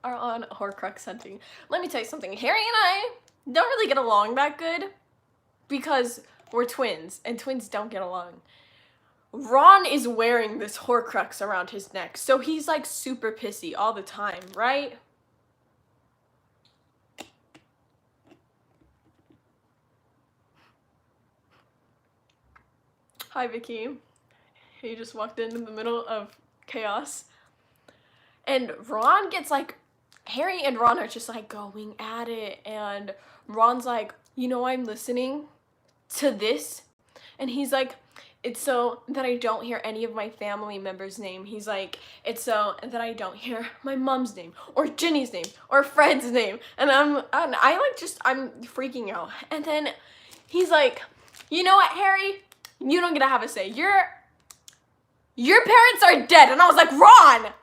are on Horcrux hunting. Let me tell you something. Harry and I don't really get along that good because we're twins, and twins don't get along. Ron is wearing this Horcrux around his neck, so he's, like, super pissy all the time, right? Hi, Vicky. He just walked in the middle of chaos. And Ron gets, like, Harry and Ron are just, like, going at it, and Ron's like, you know, I'm listening to this, and he's like, it's so that I don't hear any of my family members' name. He's like, it's so that I don't hear my mom's name, or Ginny's name, or Fred's name, and I'm freaking out. And then he's like, you know what, Harry, you don't get to have a say. Your parents are dead. And I was like, Ron,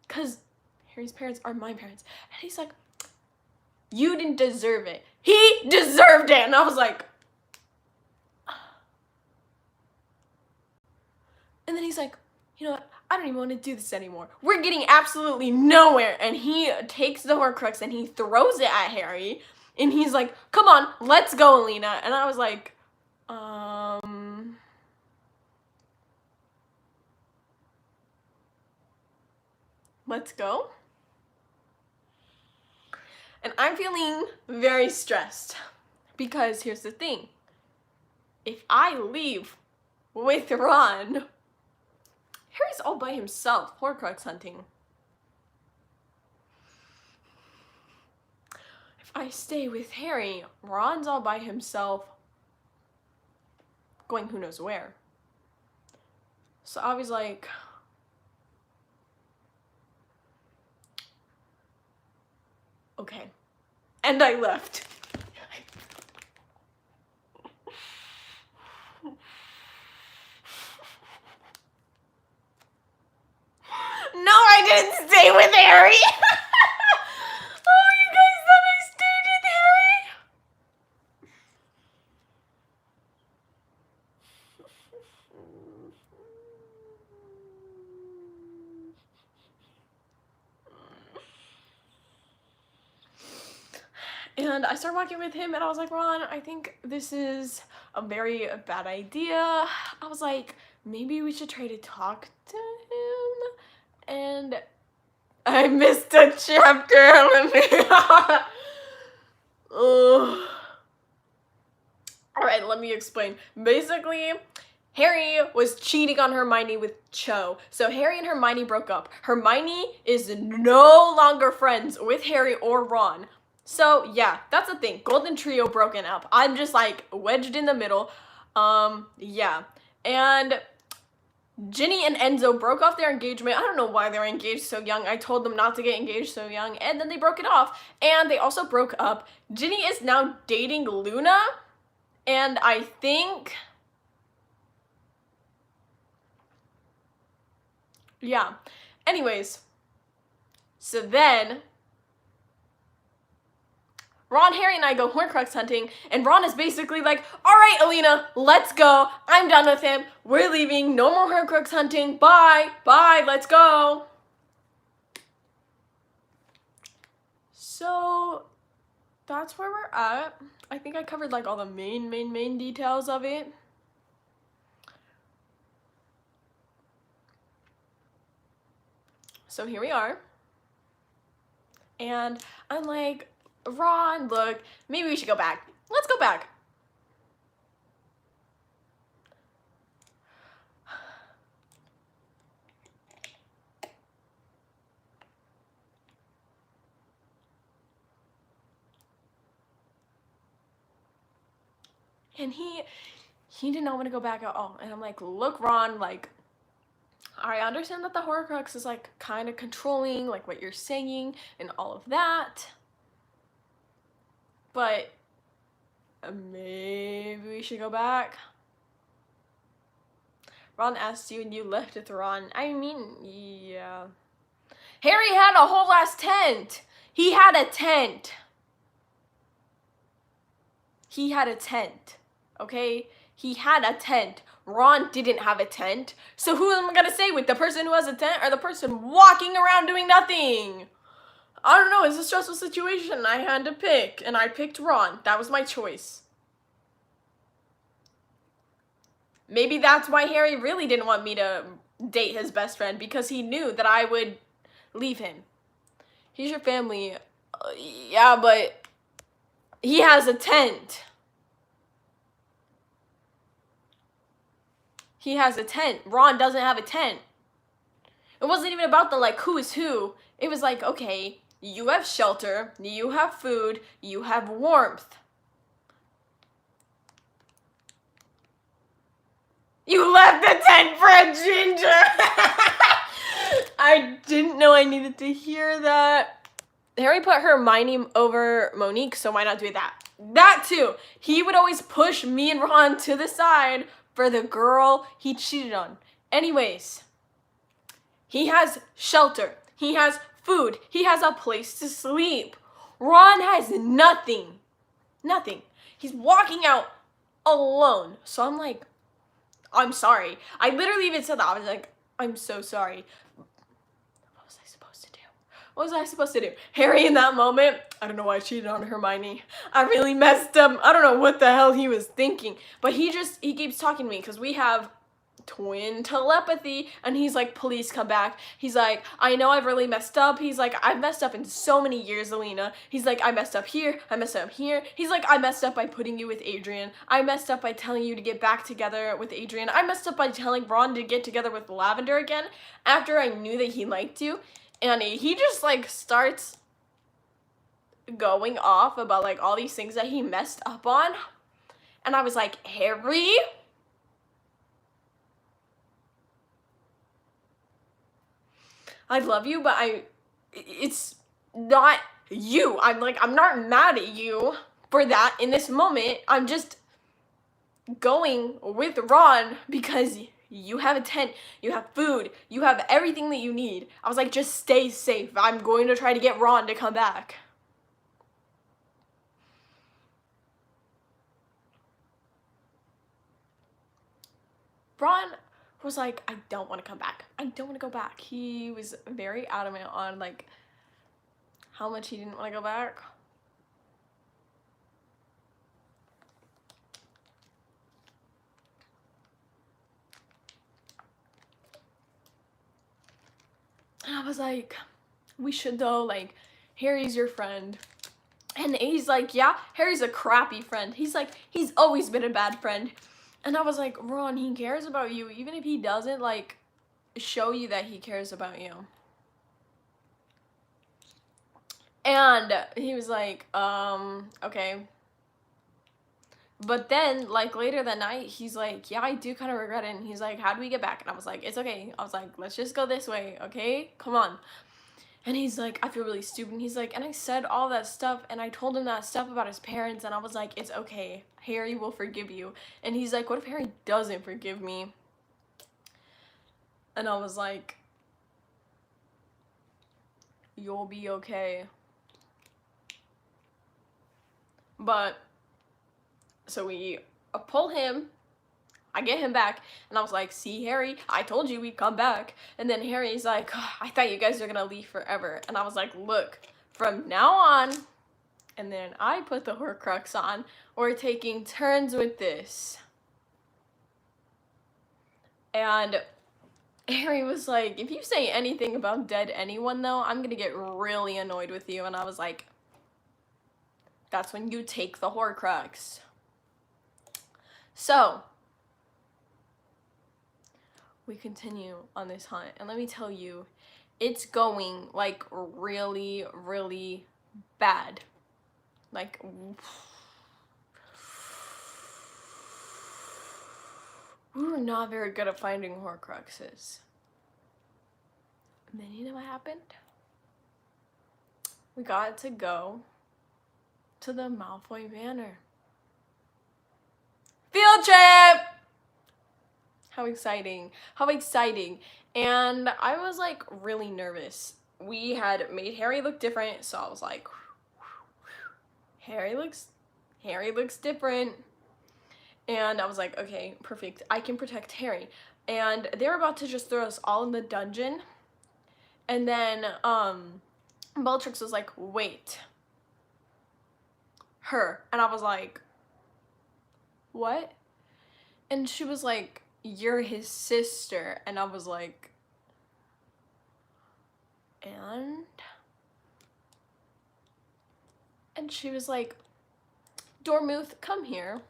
because Harry's parents are my parents. And he's like, you didn't deserve it. He deserved it. And I was like, and then he's like, you know what? I don't even want to do this anymore. We're getting absolutely nowhere. And he takes the Horcrux and he throws it at Harry. And he's like, come on, let's go, Elena. And I was like, let's go? And I'm feeling very stressed. Because here's the thing. If I leave with Ron, Harry's all by himself, Horcrux hunting. If I stay with Harry, Ron's all by himself, going who knows where. So I was like, okay. And I left. No, I didn't stay with Harry. Oh, you guys thought I stayed with Harry. And I started walking with him, and I was like, Ron, I think this is a very bad idea. I was like, maybe we should try to talk to him. And I missed a chapter. Ugh. Alright, let me explain. Basically, Harry was cheating on Hermione with Cho. So Harry and Hermione broke up. Hermione is no longer friends with Harry or Ron. So yeah, that's the thing. Golden Trio broken up. I'm just like wedged in the middle. Yeah. And Ginny and Enzo broke off their engagement. I don't know why they were engaged so young. I told them not to get engaged so young, and then they broke it off. And they also broke up. Ginny is now dating Luna, and I think... yeah. Anyways, so then Ron, Harry, and I go Horcrux hunting, and Ron is basically like, all right, Elena, let's go. I'm done with him. We're leaving. No more Horcrux hunting. Bye. Bye. Let's go. So that's where we're at. I think I covered like all the main details of it. So here we are. And I'm like, Ron, look, maybe we should go back. Let's go back. And he did not want to go back at all. And I'm like, look, Ron, like, I understand that the Horcrux is like kind of controlling like what you're saying and all of that. But maybe we should go back. Ron asked you and you left with Ron. I mean, yeah. Harry had a whole ass tent. He had a tent. He had a tent. Okay? He had a tent. Ron didn't have a tent. So who am I gonna stay with? The person who has a tent or the person walking around doing nothing? I don't know. It's a stressful situation. I had to pick, and I picked Ron. That was my choice. Maybe that's why Harry really didn't want me to date his best friend, because he knew that I would leave him. He's your family. Yeah, but he has a tent. He has a tent. Ron doesn't have a tent. It wasn't even about the like who is who. It was like, okay, you have shelter, you have food, you have warmth. You left the tent for a ginger. I didn't know I needed to hear that. Harry put Hermione over Monique, so why not do that? That too. He would always push me and Ron to the side for the girl he cheated on. Anyways, he has shelter. He has food. He has a place to sleep. Ron has nothing. Nothing. He's walking out alone. So I'm like, I'm sorry. I literally even said that. I was like, I'm so sorry. What was I supposed to do? What was I supposed to do? Harry, in that moment, I don't know why I cheated on Hermione. I really messed up. I don't know what the hell he was thinking. But he keeps talking to me because we have twin telepathy, and he's like, please come back. He's like, I know I've really messed up. He's like, I've messed up in so many years, Elena. He's like, I messed up here, I messed up here. He's like, I messed up by putting you with Adrian. I messed up by telling you to get back together with Adrian. I messed up by telling Ron to get together with Lavender again after I knew that he liked you. And he just like starts going off about like all these things that he messed up on. And I was like, Harry? I love you, but it's not you. I'm not mad at you for that in this moment. I'm just going with Ron because you have a tent, you have food, you have everything that you need. I was like, just stay safe. I'm going to try to get Ron to come back. Ron was like, I don't want to come back. I don't want to go back. He was very adamant on like how much he didn't want to go back. was like, we should though, like, Harry's your friend. And he's like, yeah, Harry's a crappy friend. He's like, he's always been a bad friend. And I was like, Ron, he cares about you, even if he doesn't, like, show you that he cares about you. And he was like, okay. But then, like, later that night, he's like, yeah, I do kind of regret it. And he's like, how do we get back? And I was like, it's okay. I was like, let's just go this way, okay? Come on. And he's like, I feel really stupid. And he's like, and I said all that stuff, and I told him that stuff about his parents, and I was like, it's okay. Harry will forgive you. And he's like, what if Harry doesn't forgive me? And I was like, you'll be okay. But, so we pull him, I get him back, and I was like, see, Harry, I told you we'd come back. And then Harry's like, oh, I thought you guys were gonna leave forever. And I was like, look, from now on, and then I put the Horcrux on, we're taking turns with this. And Harry was like, if you say anything about dead anyone though, I'm gonna get really annoyed with you. And I was like, that's when you take the Horcrux. So, we continue on this hunt, and let me tell you, it's going like really, really bad. Like, we were not very good at finding Horcruxes. And then you know what happened? We got to go to the Malfoy Manor. Field trip! How exciting. How exciting. And I was like really nervous. We had made Harry look different, so I was like, Harry looks different. And I was like, okay, perfect. I can protect Harry. And they were about to just throw us all in the dungeon. And then Bellatrix was like, wait. Her. And I was like, what? And she was like, you're his sister. And I was like, and she was like, Dormuth, come here.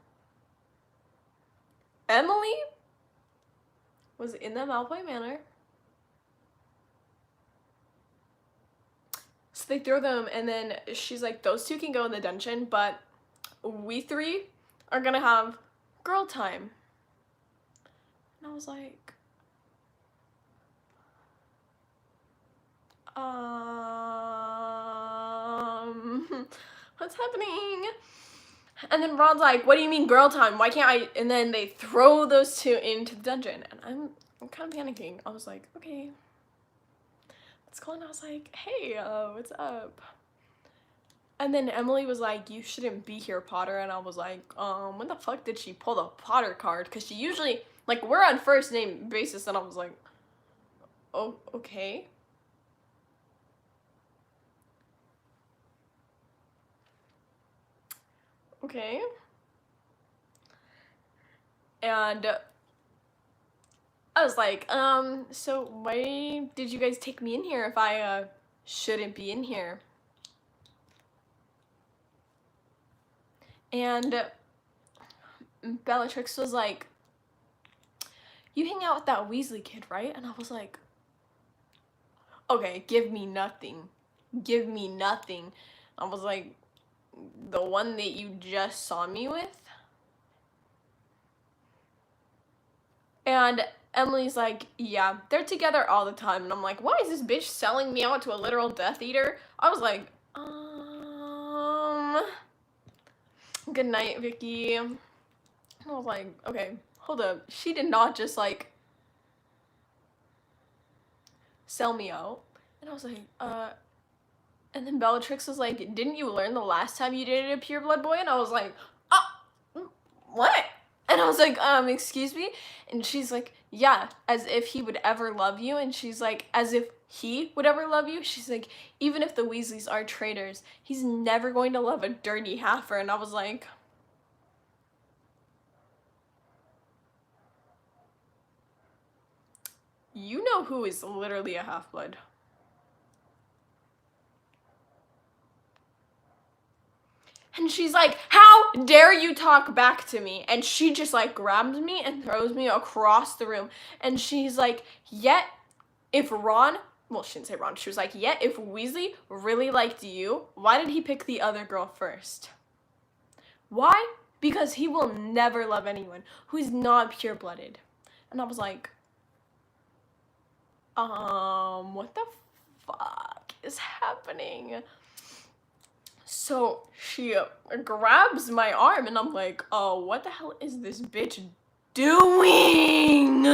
Emily was in the Malfoy Manor. So they throw them, and then she's like, those two can go in the dungeon, but we three are gonna have girl time. And I was like, what's happening? And then Ron's like, what do you mean girl time? Why can't I? And then they throw those two into the dungeon, and I'm kind of panicking. I was like, okay, what's going on? I was like, hey, what's up? And then Emily was like, you shouldn't be here, Potter. And I was like, when the fuck did she pull the Potter card? Because she usually, like, we're on first name basis. And I was like, oh, okay. Okay. And I was like, so why did you guys take me in here if I, shouldn't be in here? And Bellatrix was like, you hang out with that Weasley kid, right? And I was like, okay, give me nothing. Give me nothing. I was like, the one that you just saw me with? And Emily's like, yeah, they're together all the time. And I'm like, why is this bitch selling me out to a literal Death Eater? I was like, good night, Vicky. I was like, okay, hold up. She did not just, like, sell me out. And I was like, and then Bellatrix was like, didn't you learn the last time you dated a pureblood boy? And I was like, what? And I was like, excuse me? And she's like, yeah, as if he would ever love you. And she's like, as if he would ever love you? She's like, even if the Weasleys are traitors, he's never going to love a dirty halfer. And I was like, you know who is literally a half-blood. And she's like, how dare you talk back to me? And she just like grabs me and throws me across the room. And she's like, yet if Ron, well, she didn't say Ron, she was like, yet if Weasley really liked you, why did he pick the other girl first? Why? Because he will never love anyone who's not pure-blooded. And I was like, what the fuck is happening? So she grabs my arm and I'm like, oh, what the hell is this bitch doing?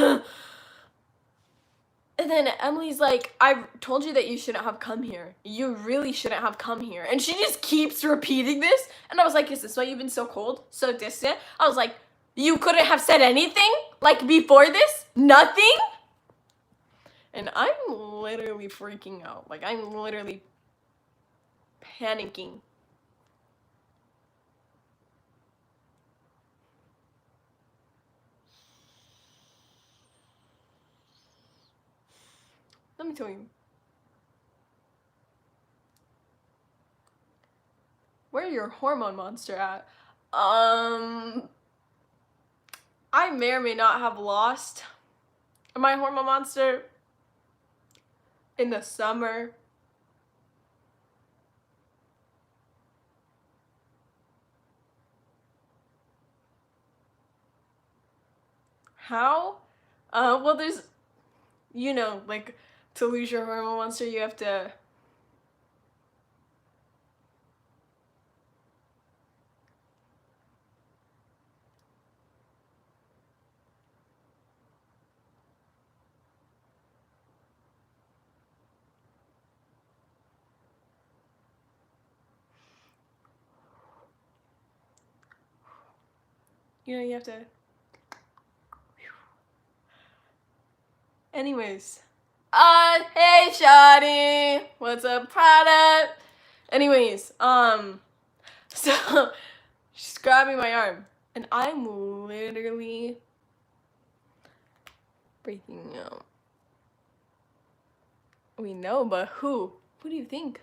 And then Emily's like, I told you that you shouldn't have come here. You really shouldn't have come here. And she just keeps repeating this. And I was like, is this why you've been so cold, so distant? I was like, you couldn't have said anything? Like before this? Nothing? And I'm literally freaking out. Like I'm literally panicking. Let me tell you. Where's your hormone monster at? I may or may not have lost my hormone monster in the summer. How? Well, there's, you know, like, to lose your hormone monster, you have to... You know, you have to... Anyways. Hey, shawty! What's up, product? Anyways, so, she's grabbing my arm, and I'm literally freaking out. We know, but who? Who do you think?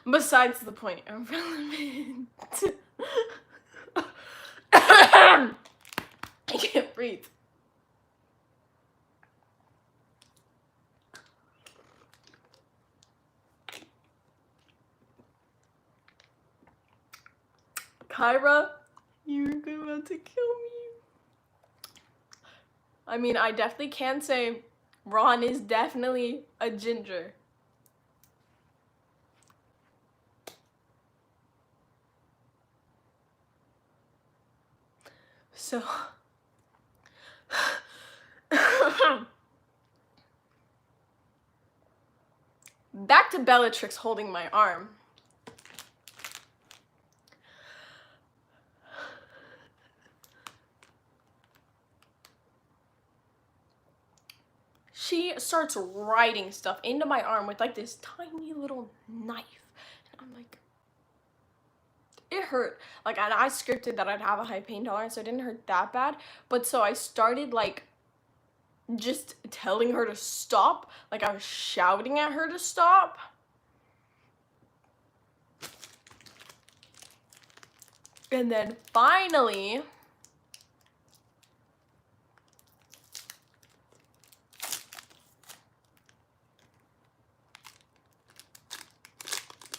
Besides the point, irrelevant. I can't breathe. Kyra, you're about to kill me. I mean, I definitely can say Ron is definitely a ginger. So, back to Bellatrix holding my arm. She starts writing stuff into my arm with like this tiny little knife. And I'm like, it hurt. Like, and I scripted that I'd have a high pain tolerance, so it didn't hurt that bad. But so I started like just telling her to stop. Like I was shouting at her to stop. And then finally,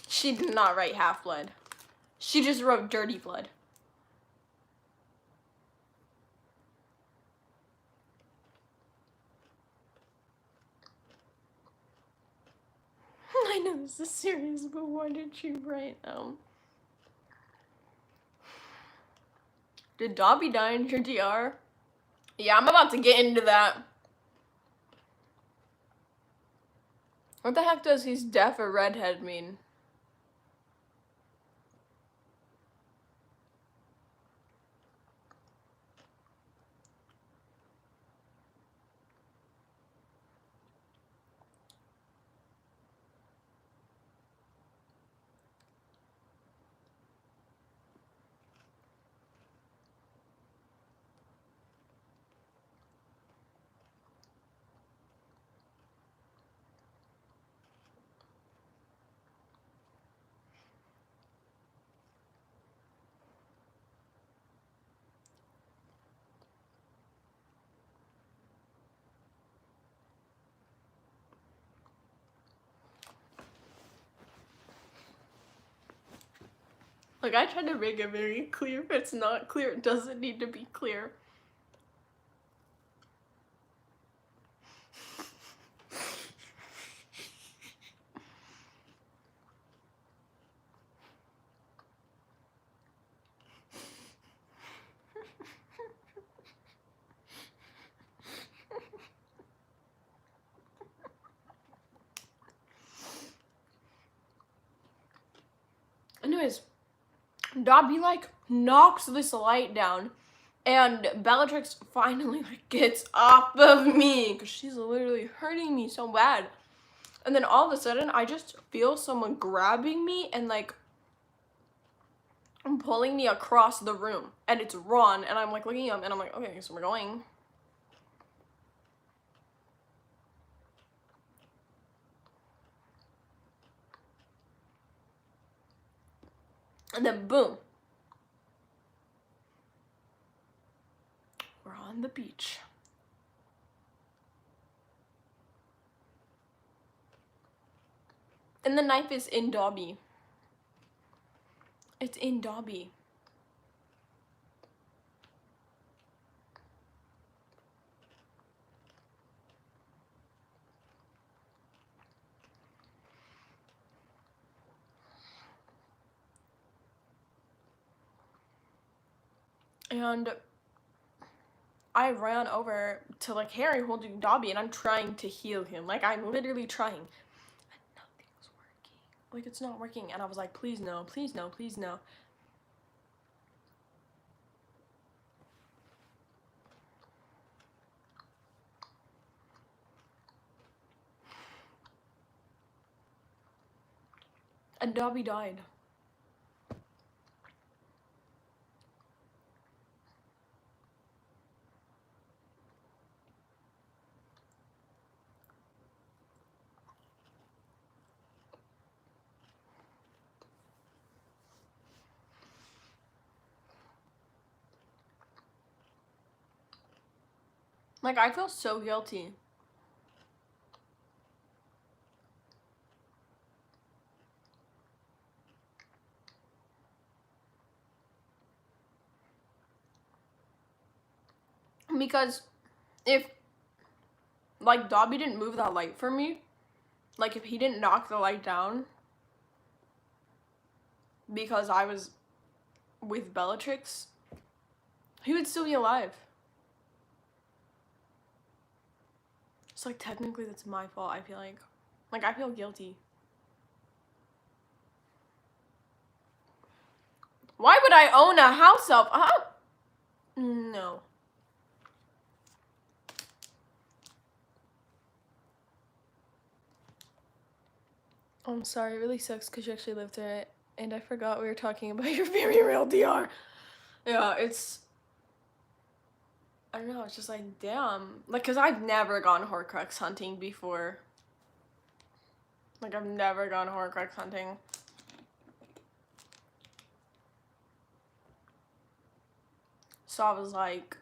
she did not write Half-Blood. She just wrote Dirty Blood. I know this is serious, but why did she write Did Dobby die in your DR? Yeah, I'm about to get into that. What the heck does he's deaf or redhead mean? Like, I tried to make it very clear. If it's not clear, it doesn't need to be clear. Anyways, Dobby, like, knocks this light down, and Bellatrix finally, like, gets off of me, because she's literally hurting me so bad. And then all of a sudden, I just feel someone grabbing me and, like, pulling me across the room. And it's Ron, and I'm, like, looking up, and I'm like, okay, so we're going. And then, boom. We're on the beach. And the knife is in Dobby. It's in Dobby. And I ran over to, like, Harry holding Dobby, and I'm trying to heal him. Like, I'm literally trying. And nothing's working. Like, it's not working. And I was like, please no, please no, please no. And Dobby died. Like, I feel so guilty. Because if, like, Dobby didn't move that light for me, like, if he didn't knock the light down because I was with Bellatrix, he would still be alive. So, like, technically that's my fault, I feel like. Like, I feel guilty. Why would I own a house elf? No. I'm sorry, it really sucks because you actually lived through it. And I forgot we were talking about your very real DR. Yeah, it's... I don't know, it's just like, damn. Like, because I've never gone Horcrux hunting before. Like, I've never gone Horcrux hunting. So I was like,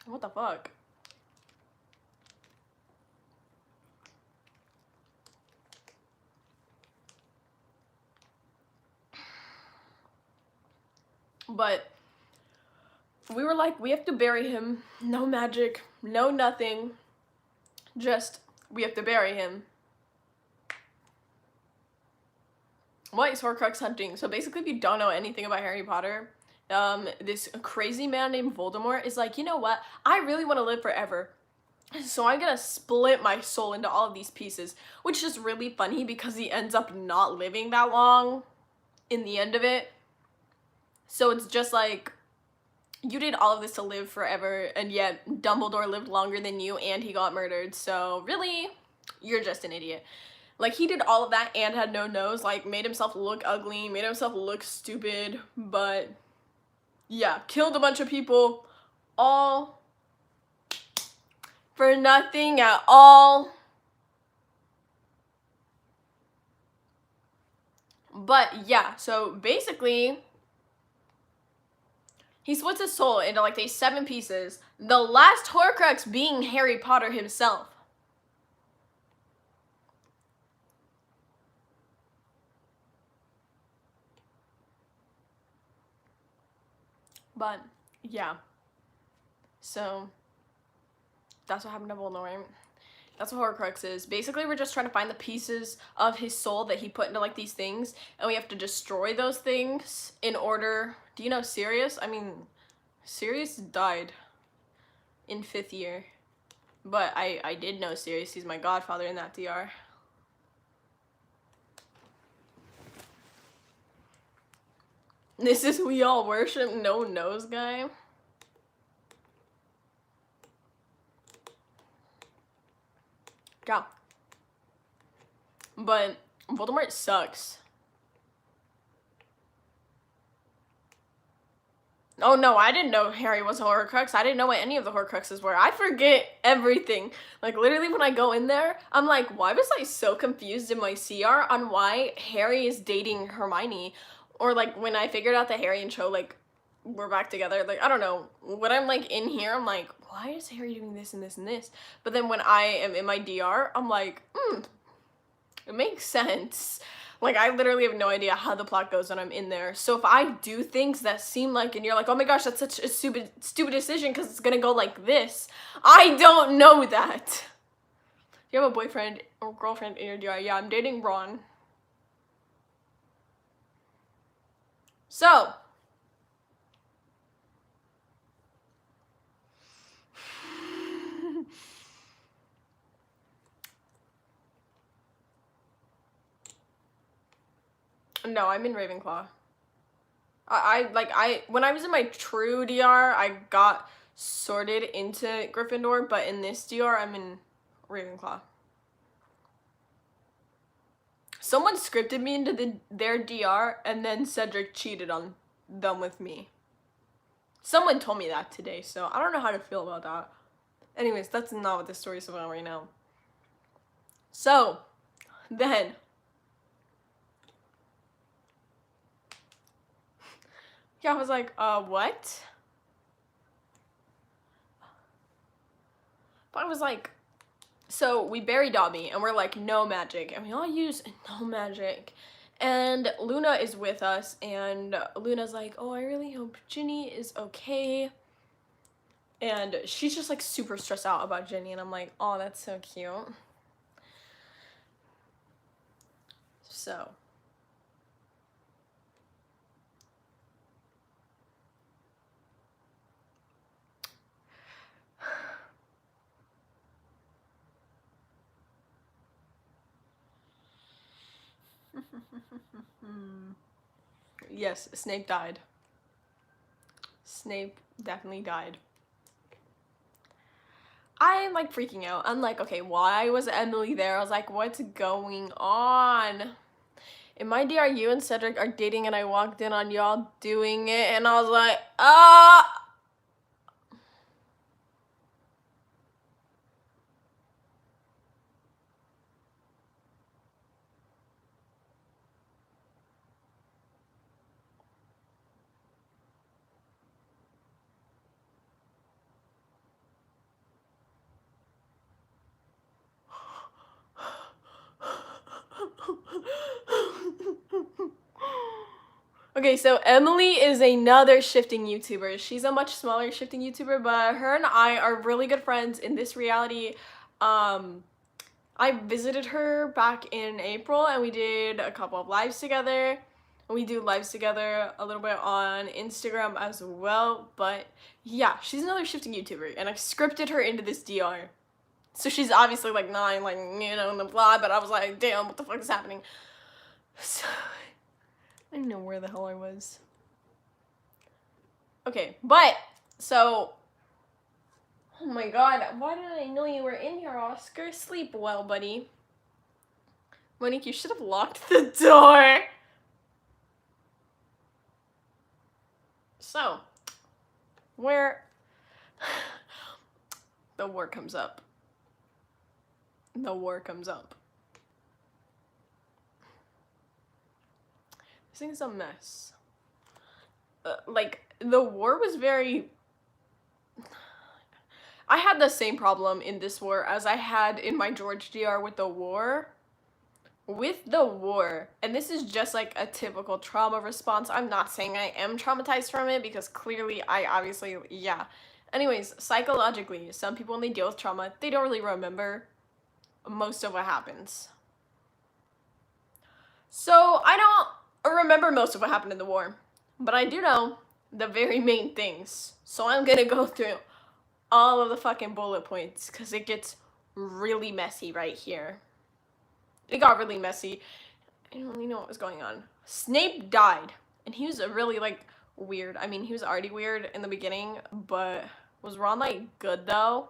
what the fuck? But we were like, we have to bury him. No magic, no nothing. Just, we have to bury him. What is Horcrux hunting? So basically, if you don't know anything about Harry Potter, this crazy man named Voldemort is like, you know what? I really want to live forever. So I'm gonna split my soul into all of these pieces, which is really funny because he ends up not living that long in the end of it. So it's just like, you did all of this to live forever, and yet Dumbledore lived longer than you, and he got murdered. So really, you're just an idiot. Like, he did all of that and had no nose, like, made himself look ugly, made himself look stupid, but yeah, killed a bunch of people, all for nothing at all. But yeah, so basically, he splits his soul into, like, these 7 pieces, the last Horcrux being Harry Potter himself. But yeah, so that's what happened to Voldemort. That's what Horcrux is. Basically, we're just trying to find the pieces of his soul that he put into like these things, and we have to destroy those things in order. Do you know Sirius? I mean, Sirius died in 5th year, but I did know Sirius. He's my godfather in that DR. This is We All Worship No Nose guy. Yeah. But Voldemort sucks. Oh no, I didn't know Harry was a Horcrux. I didn't know what any of the Horcruxes were. I forget everything. Like, literally when I go in there, I'm like, why was I so confused in my CR on why Harry is dating Hermione? Or like, when I figured out that Harry and Cho, like, were back together, like, I don't know. When I'm like in here, I'm like, why is Harry doing this and this and this? But then when I am in my DR, I'm like, it makes sense. Like, I literally have no idea how the plot goes when I'm in there. So if I do things that seem like, and you're like, oh my gosh, that's such a stupid decision because it's gonna go like this, I don't know that. Do you have a boyfriend or girlfriend in your DR? Yeah, I'm dating Ron. So, no, I'm in Ravenclaw. When I was in my true DR, I got sorted into Gryffindor, but in this DR, I'm in Ravenclaw. Someone scripted me into their DR, and then Cedric cheated on them with me. Someone told me that today, so I don't know how to feel about that. Anyways, that's not what this story is about right now. So, then, yeah, I was like, what? But I was like, so we bury Dobby, and we're like, no magic, and we all use no magic. And Luna is with us, and Luna's like, oh, I really hope Ginny is okay. And she's just like super stressed out about Ginny, and I'm like, oh, that's so cute. So. Yes, Snape died. Snape definitely died. I'm like freaking out. I'm like, okay, why was Emily there? I was like, what's going on? In my DR, you and Cedric are dating, and I walked in on y'all doing it, and I was like, Okay, so Emily is another shifting YouTuber. She's a much smaller shifting YouTuber, but her and I are really good friends in this reality. I visited her back in April, and we did a couple of lives together. We do lives together a little bit on Instagram as well, but yeah, she's another shifting YouTuber, and I scripted her into this DR. So she's obviously like 9, like, you know, in the blah, but I was like, damn, what the fuck is happening? So, I don't know where the hell I was. Okay, but, so, oh my god, why did I know you were in here, Oscar? Sleep well, buddy. Monique, you should have locked the door. So, where the war comes up. The war comes up. This thing's a mess. Like, the war was very... I had the same problem in this war as I had in my George DR with the war. with the war, and this is just like a typical trauma response. I'm not saying I am traumatized from it because clearly I obviously, yeah. Anyways, psychologically, some people when they deal with trauma, they don't really remember most of what happens. So I don't remember most of what happened in the war, but I do know the very main things. So I'm gonna go through all of the fucking bullet points because it gets really messy right here. It got really messy. I don't really know what was going on. Snape died, and he was really like weird. I mean, he was already weird in the beginning, but was Ron like good though?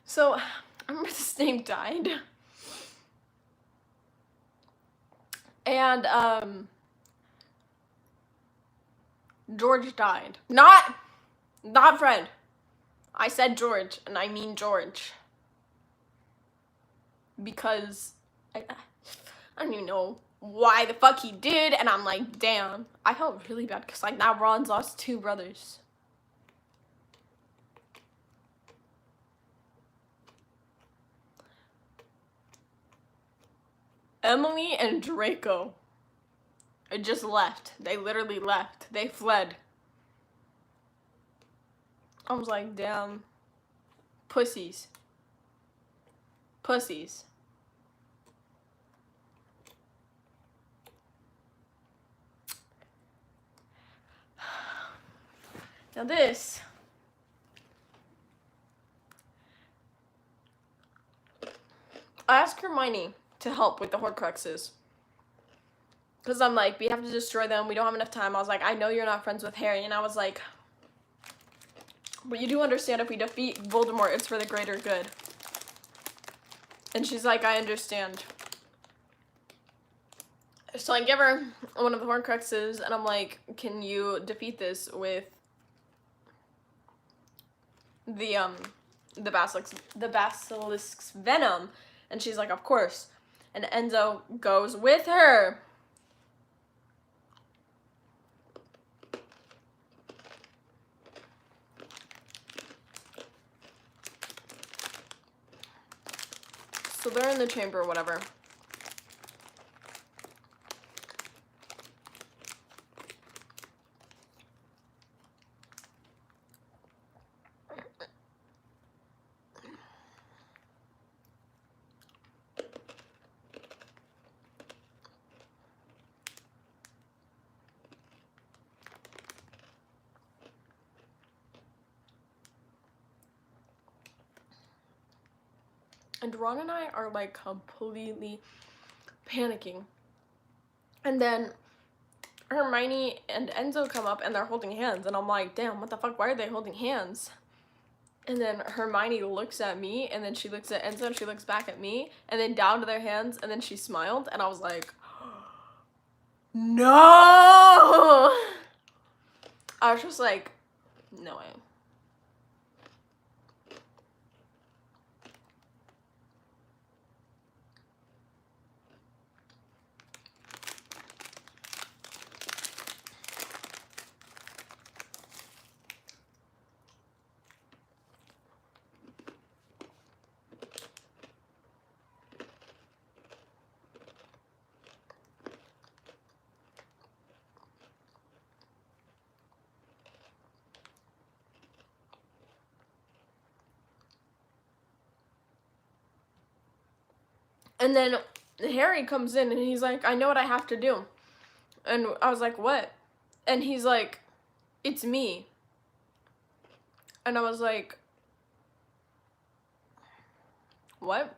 So I remember Snape died, and George died. Not Fred. I said George, and I mean George. Because I don't even know why the fuck he did, and I'm like, damn. I felt really bad because like now Ron's lost 2 brothers. Emily and Draco just left. They literally left. They fled. I was like, damn. Pussies. Pussies. Now this. I asked Hermione to help with the Horcruxes. Because I'm like, we have to destroy them. We don't have enough time. I was like, I know you're not friends with Harry. And I was like, but you do understand if we defeat Voldemort, it's for the greater good. And she's like, I understand. So I give her one of the Horcruxes, and I'm like, can you defeat this with the basilisk's venom? And she's like, of course. And Enzo goes with her. So they're in the chamber or whatever. And Ron and I are like completely panicking. And then Hermione and Enzo come up and they're holding hands. And I'm like, damn, what the fuck? Why are they holding hands? And then Hermione looks at me, and then she looks at Enzo, and she looks back at me, and then down to their hands, and then she smiled, and I was like, no! I was just like, no way. And then Harry comes in and he's like, I know what I have to do. And I was like, what? And he's like, it's me. And I was like, what?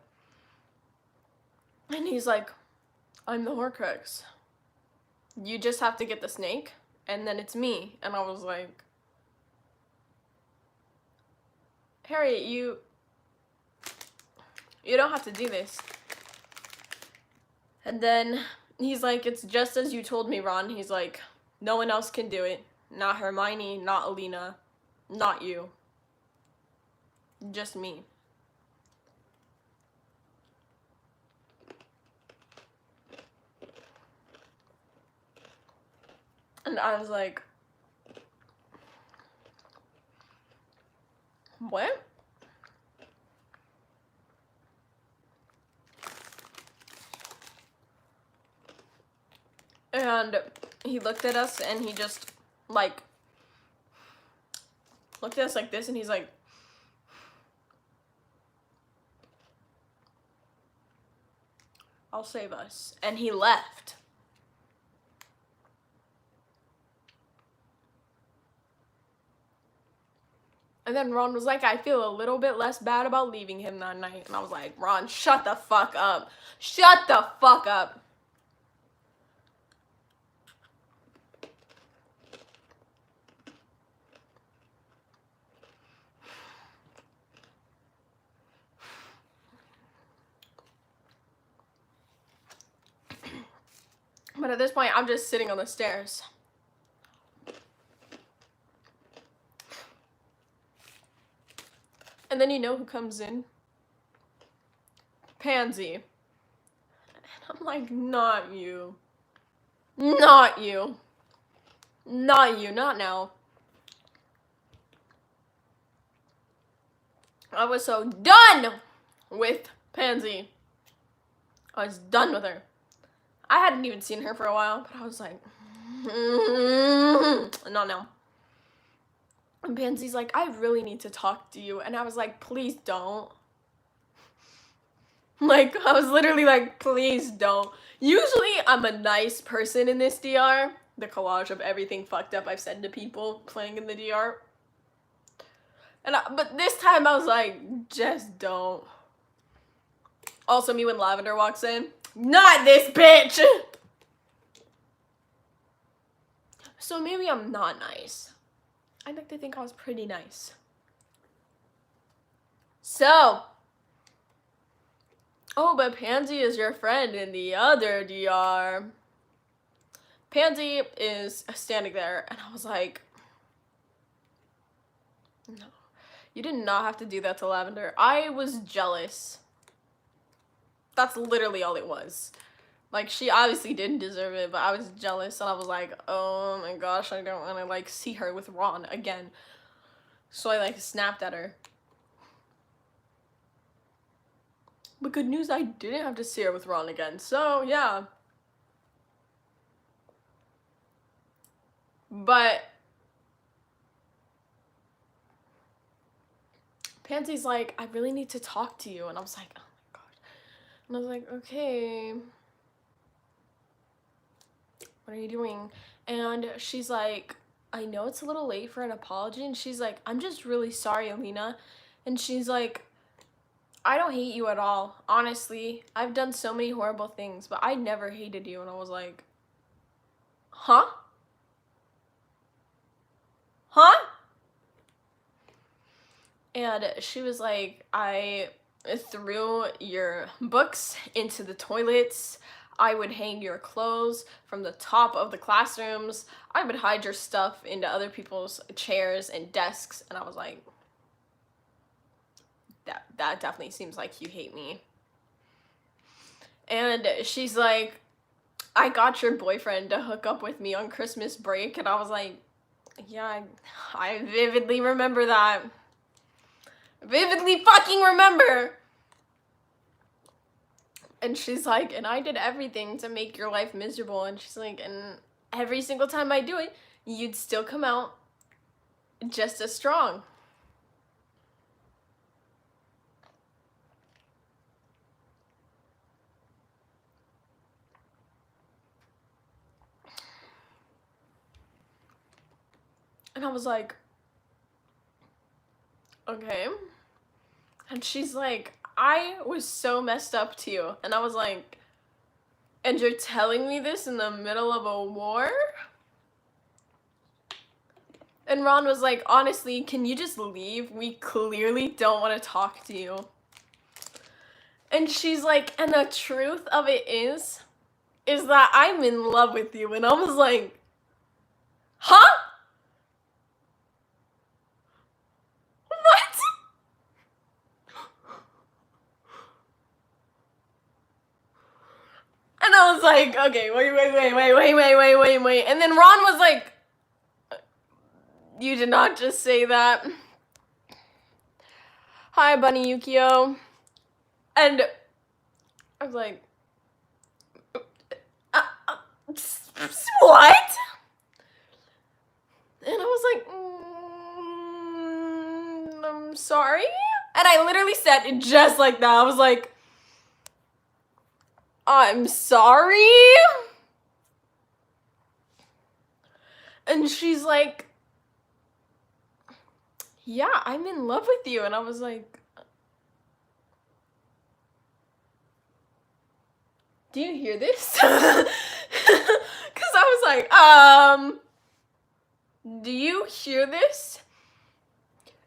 And he's like, I'm the Horcrux. You just have to get the snake, and then it's me. And I was like, Harry, you don't have to do this. And then he's like, it's just as you told me, Ron. He's like, no one else can do it. Not Hermione, not Elena, not you. Just me. And I was like, what? And he looked at us and he just, like, looked at us like this and he's like, I'll save us. And he left. And then Ron was like, I feel a little bit less bad about leaving him that night. And I was like, Ron, shut the fuck up. Shut the fuck up. But at this point, I'm just sitting on the stairs. And then you know who comes in? Pansy. And I'm like, not you. Not you. Not you, not now. I was so done with Pansy. I was done with her. I hadn't even seen her for a while, but I was like, not now. And Pansy's like, I really need to talk to you. And I was like, please don't. Like, I was literally like, please don't. Usually, I'm a nice person in this DR. The collage of everything fucked up I've said to people playing in the DR. But this time, I was like, just don't. Also, me when Lavender walks in. Not this bitch! So maybe I'm not nice. I'd like to think I was pretty nice. So. Oh, but Pansy is your friend in the other DR. Pansy is standing there, and I was like, no. You did not have to do that to Lavender. I was jealous. That's literally all it was. Like, she obviously didn't deserve it, but I was jealous, and I was like, oh my gosh, I don't want to, like, see her with Ron again. So I, like, snapped at her. But good news, I didn't have to see her with Ron again, so, yeah. But Pansy's like, I really need to talk to you, and I was like, oh my gosh. And I was like, okay. What are you doing? And she's like, I know it's a little late for an apology. And she's like, I'm just really sorry, Elena. And she's like, I don't hate you at all. Honestly, I've done so many horrible things, but I never hated you. And I was like, huh? Huh? And she was like, I threw your books into the toilets. I would hang your clothes from the top of the classrooms. I would hide your stuff into other people's chairs and desks. And I was like, that definitely seems like you hate me. And she's like, I got your boyfriend to hook up with me on Christmas break. And I was like, yeah, I vividly remember that. Vividly fucking remember. And she's like, and I did everything to make your life miserable. And she's like, and every single time I do it, you'd still come out just as strong. And I was like, okay. And she's like, I was so messed up to you. And I was like, and you're telling me this in the middle of a war? And Ron was like, honestly, can you just leave? We clearly don't want to talk to you. And she's like, and the truth of it is that I'm in love with you. And I was like, huh? What? And I was like, okay, wait. And then Ron was like, you did not just say that. Hi, Bunny Yukio. And I was like, what? And I was like, I'm sorry. And I literally said it just like that. I was like, I'm sorry. And she's like, yeah, I'm in love with you. And I was like, do you hear this? Because I was like, do you hear this?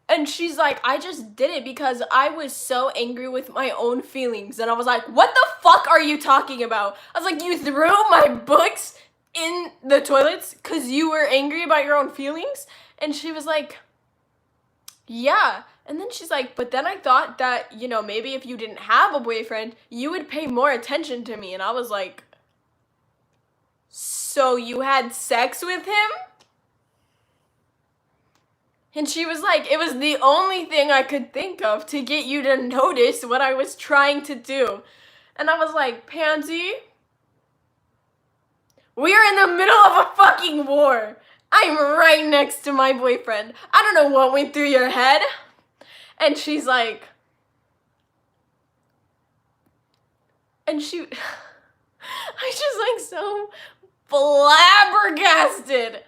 And she's like, I just did it because I was so angry with my own feelings. And I was like, what the fuck are you talking about? I was like, you threw my books in the toilets because you were angry about your own feelings? And she was like, yeah. And then she's like, but then I thought that, you know, maybe if you didn't have a boyfriend, you would pay more attention to me. And I was like, so you had sex with him? And she was like, it was the only thing I could think of to get you to notice what I was trying to do. And I was like, Pansy, we are in the middle of a fucking war. I'm right next to my boyfriend. I don't know what went through your head. And she's like, and she, I just like so flabbergasted.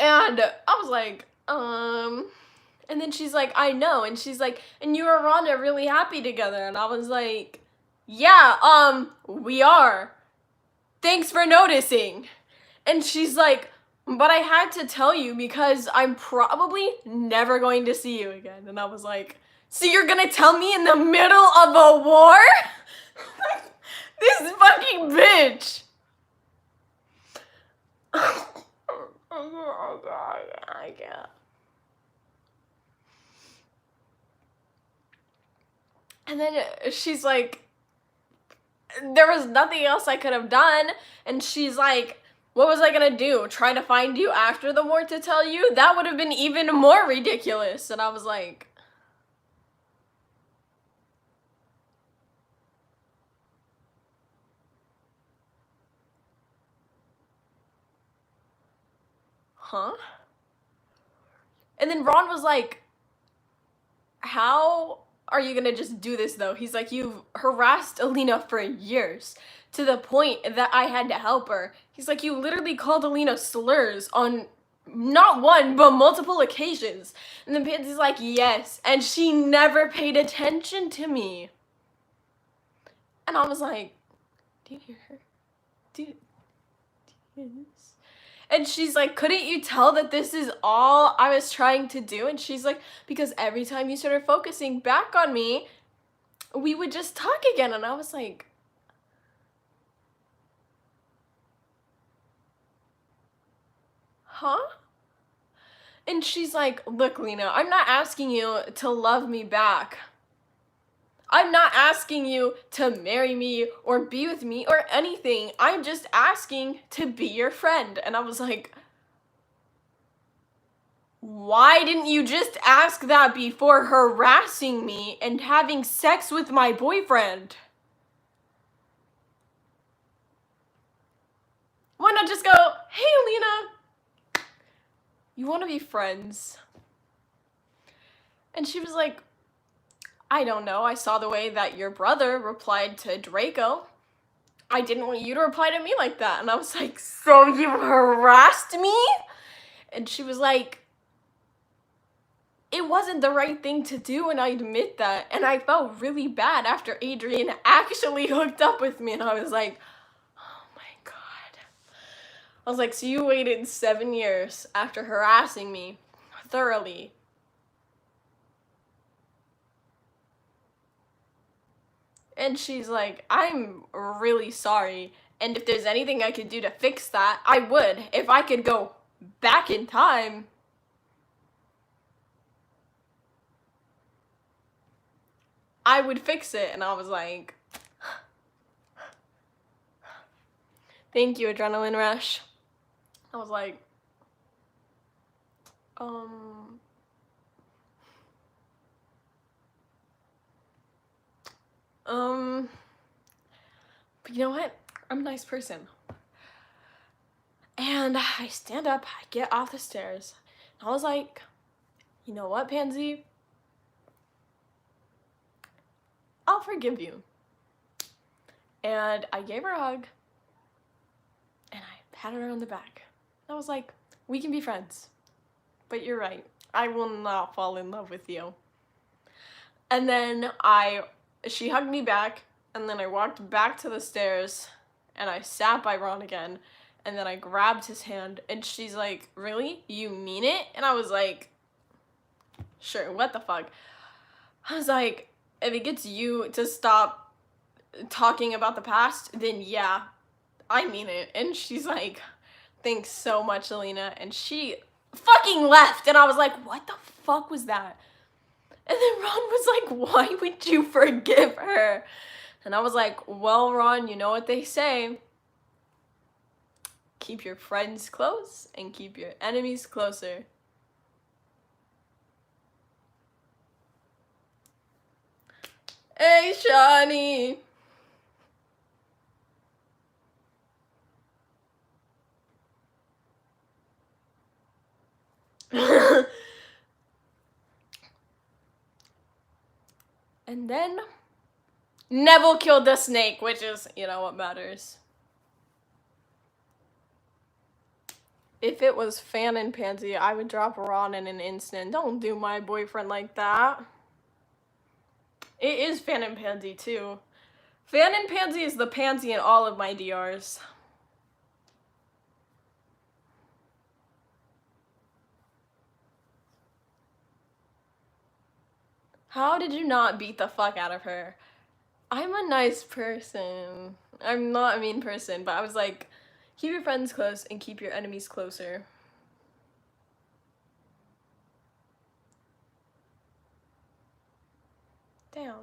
And I was like, and then she's like, I know. And she's like, and you and Ron are really happy together. And I was like, yeah, we are. Thanks for noticing. And she's like, but I had to tell you because I'm probably never going to see you again. And I was like, so you're gonna tell me in the middle of a war? This fucking bitch. Oh God, I can't. And then she's like, there was nothing else I could have done. And she's like, what was I gonna do? Try to find you after the war to tell you? That would have been even more ridiculous. And I was like, huh? And then Ron was like, how are you gonna just do this though? He's like, you've harassed Elena for years to the point that I had to help her. He's like, you literally called Elena slurs on not one, but multiple occasions. And then Pansy's like, yes, and she never paid attention to me. And I was like, do you hear her? Do you hear this? And she's like, couldn't you tell that this is all I was trying to do? And she's like, because every time you started focusing back on me, we would just talk again. And I was like, huh? And she's like, look, Lena, I'm not asking you to love me back. I'm not asking you to marry me or be with me or anything. I'm just asking to be your friend. And I was like, why didn't you just ask that before harassing me and having sex with my boyfriend? Why not just go, hey, Lena, you want to be friends? And she was like, I don't know. I saw the way that your brother replied to Draco. I didn't want you to reply to me like that. And I was like, so you harassed me? And she was like, it wasn't the right thing to do, and I admit that. And I felt really bad after Adrian actually hooked up with me. And I was like, oh my God. I was like, so you waited 7 years after harassing me thoroughly. And she's like, I'm really sorry. And if there's anything I could do to fix that, I would. If I could go back in time. I would fix it. And I was like, Thank you, Adrenaline Rush. I was like, but you know what? I'm a nice person. And I stand up, I get off the stairs, and I was like, you know what, Pansy? I'll forgive you. And I gave her a hug, and I patted her on the back. I was like, we can be friends. But you're right, I will not fall in love with you. And then she hugged me back, and then I walked back to the stairs, and I sat by Ron again, and then I grabbed his hand, and she's like, really? You mean it? And I was like, sure, what the fuck? I was like, if it gets you to stop talking about the past, then yeah, I mean it. And she's like, thanks so much, Elena. And she fucking left, and I was like, what the fuck was that? And then Ron was like, why would you forgive her? And I was like, well, Ron, you know what they say. Keep your friends close and keep your enemies closer. Hey, Shani. And then Neville killed the snake, which is, you know, what matters. If it was Fan and Pansy, I would drop Ron in an instant. Don't do my boyfriend like that. It is Fan and Pansy, too. Fan and Pansy is the pansy in all of my DRs. How did you not beat the fuck out of her? I'm a nice person. I'm not a mean person, but I was like, keep your friends close and keep your enemies closer. Damn.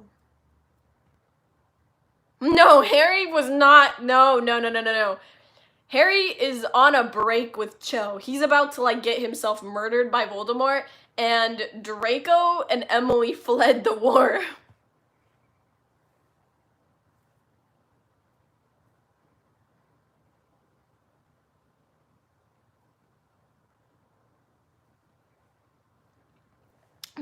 No, Harry was not. No. Harry is on a break with Cho. He's about to, like, get himself murdered by Voldemort, and Draco and Emily fled the war.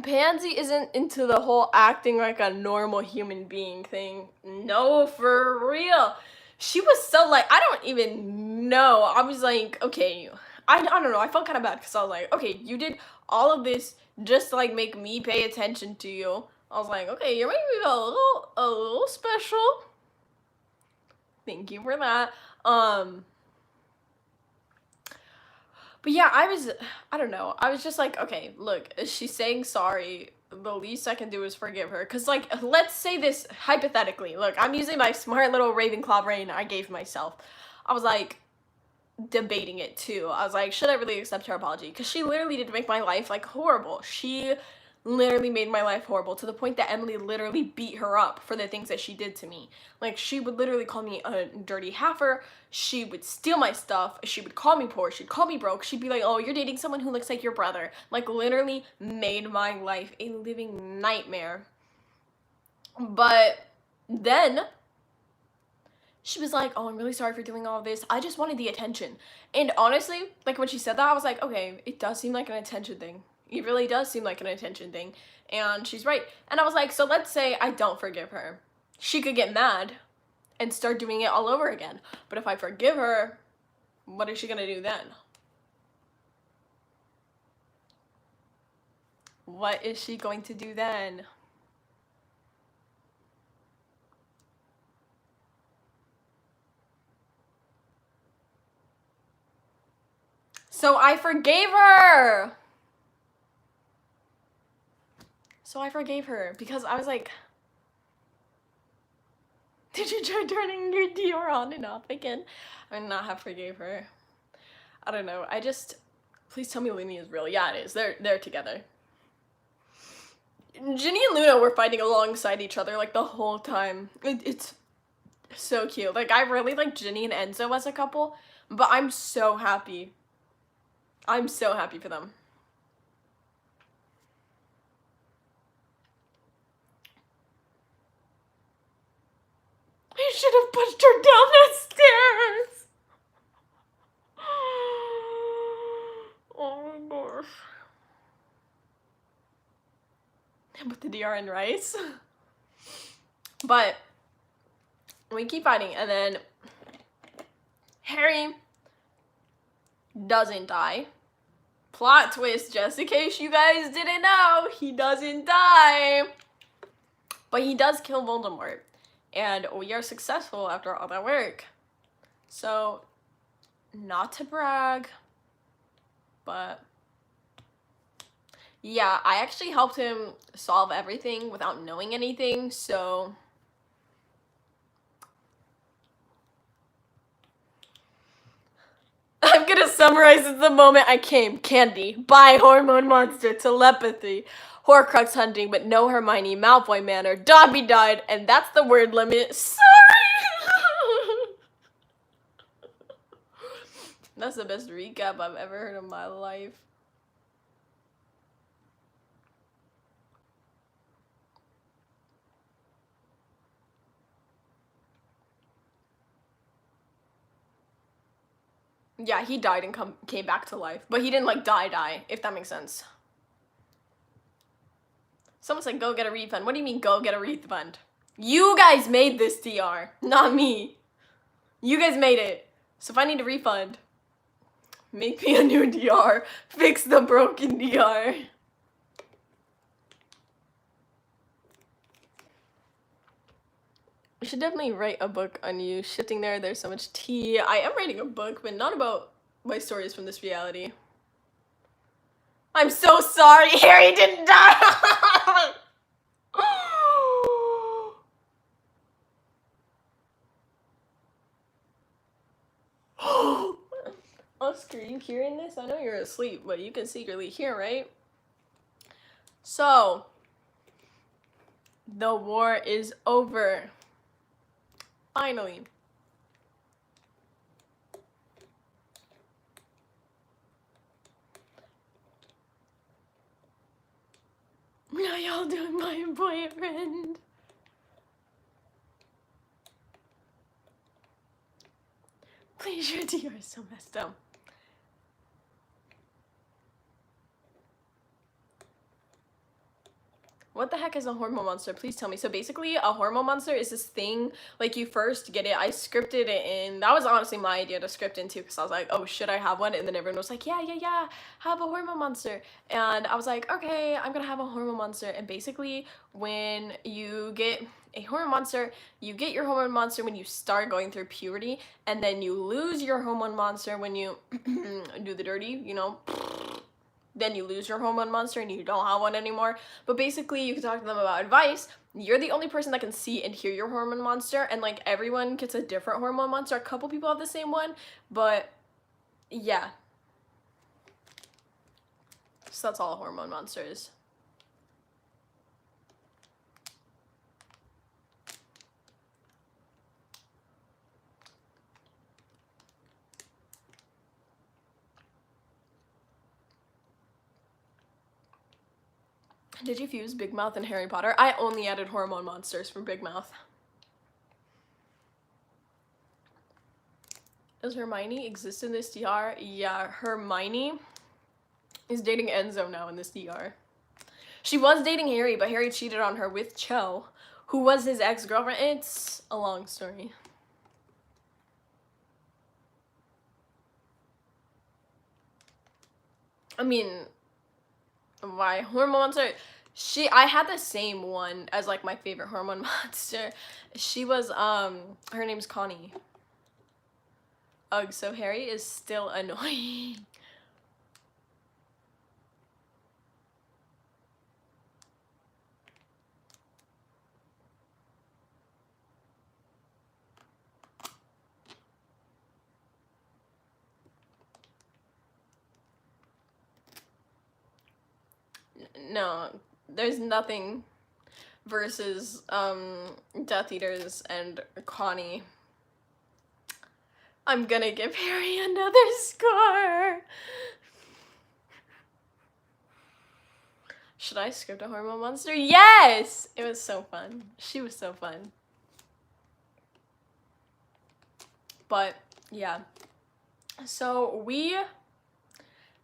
Pansy isn't into the whole acting like a normal human being thing. No, for real. She was so, like, I don't even know. I was like, okay, I don't know. I felt kind of bad because I was like, okay, you did all of this just to, like, make me pay attention to you. I was like, okay, you're making me feel a little special. Thank you for that. But yeah, I don't know. I was just like, okay, look, she's saying sorry. The least I can do is forgive her. Because, like, let's say this hypothetically. Look, I'm using my smart little Ravenclaw brain I gave myself. I was, like, debating it, too. I was like, should I really accept her apology? Because she literally did make my life, like, horrible. She literally made my life horrible to the point that Emily literally beat her up for the things that she did to me. Like, she would literally call me a dirty heifer. She would steal my stuff. She would call me poor. She'd call me broke. She'd be like, oh, you're dating someone who looks like your brother. Like, literally made my life a living nightmare. But then she was like, oh, I'm really sorry for doing all this. I just wanted the attention. And honestly, like, when she said that, I was like, okay, it does seem like an attention thing. It really does seem like an attention thing. And she's right. And I was like, so let's say I don't forgive her. She could get mad and start doing it all over again. But if I forgive her, what is she gonna do then? What is she going to do then? So I forgave her! Because I was like, did you try turning your DR on and off again? I did not have forgave her. I don't know. Please tell me Lumi is real. Yeah, it is. They're together. Ginny and Luna were fighting alongside each other, like, the whole time. It's So cute. Like, I really like Ginny and Enzo as a couple, but I'm so happy. I'm so happy for them. I should have pushed her down the stairs. Oh my gosh. And put the DR in rice. But we keep fighting, and then Harry doesn't die. Plot twist, just in case you guys didn't know, he doesn't die. But he does kill Voldemort. And we are successful after all that work. So, not to brag, but yeah, I actually helped him solve everything without knowing anything, so I'm gonna summarize it the moment I came. Candy, bye, hormone monster, telepathy, Horcrux hunting, but no Hermione, Malfoy Manor, Dobby died, and that's the word limit. Sorry! That's the best recap I've ever heard in my life. Yeah, he died and came back to life. But he didn't, like, die, if that makes sense. Someone said, go get a refund. What do you mean, go get a refund? You guys made this DR, not me. You guys made it. So if I need a refund, make me a new DR. Fix the broken DR. We should definitely write a book on you shifting there. There's so much tea. I am writing a book, but not about my stories from this reality. I'm so sorry, Harry didn't die. Oscar, you hearing this? I know you're asleep, but you can secretly hear, right? So, the war is over. Finally. How y'all doing, my boyfriend? Please, your DR is so messed up. What the heck is a hormone monster? Please tell me. So basically, a hormone monster is this thing, like, you first get it. I scripted it in. That was honestly my idea to script into, because I was like, oh, should I have one? And then everyone was like, yeah, have a hormone monster. And I was like, okay, I'm gonna have a hormone monster. And basically, when you get a hormone monster, you get your hormone monster when you start going through puberty, and then you lose your hormone monster when you do the dirty, you know, then you lose your hormone monster and you don't have one anymore. But basically, you can talk to them about advice. You're the only person that can see and hear your hormone monster, and like everyone gets a different hormone monster. A couple people have the same one, but yeah. So that's all a hormone monster is. Did you fuse Big Mouth and Harry Potter? I only added hormone monsters from Big Mouth. Does Hermione exist in this DR? Yeah, Hermione is dating Enzo now in this DR. She was dating Harry, but Harry cheated on her with Cho, who was his ex-girlfriend. It's a long story. I mean, why? Hormone monster? I had the same one as like my favorite hormone monster. She was, her name's Connie. Ugh, so Harry is still annoying. No, there's nothing. versus Death Eaters and Connie. I'm gonna give Harry another score. Should I script a hormone monster? Yes! It was so fun. She was so fun. But, yeah. So,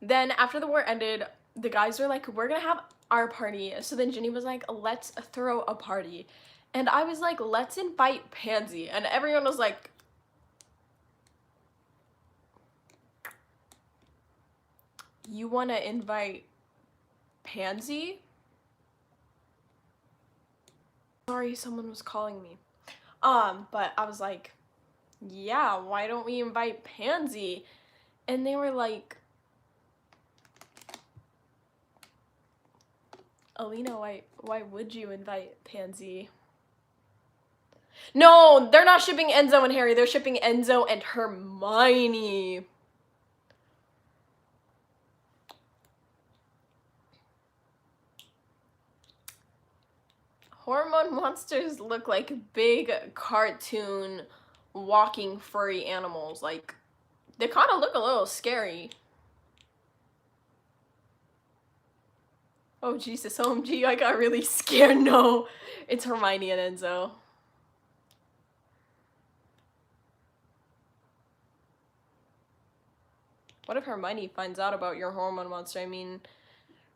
then after the war ended, the guys were like, we're gonna have our party. So then Ginny was like, let's throw a party. And I was like, let's invite Pansy. And everyone was like, you wanna invite Pansy? Sorry, someone was calling me. But I was like, yeah, why don't we invite Pansy? And they were like, Elena, why would you invite Pansy? No, they're not shipping Enzo and Harry. They're shipping Enzo and Hermione. Hormone monsters look like big cartoon walking furry animals. Like, they kind of look a little scary. Oh, Jesus, OMG, I got really scared. No, it's Hermione and Enzo. What if Hermione finds out about your hormone monster? I mean,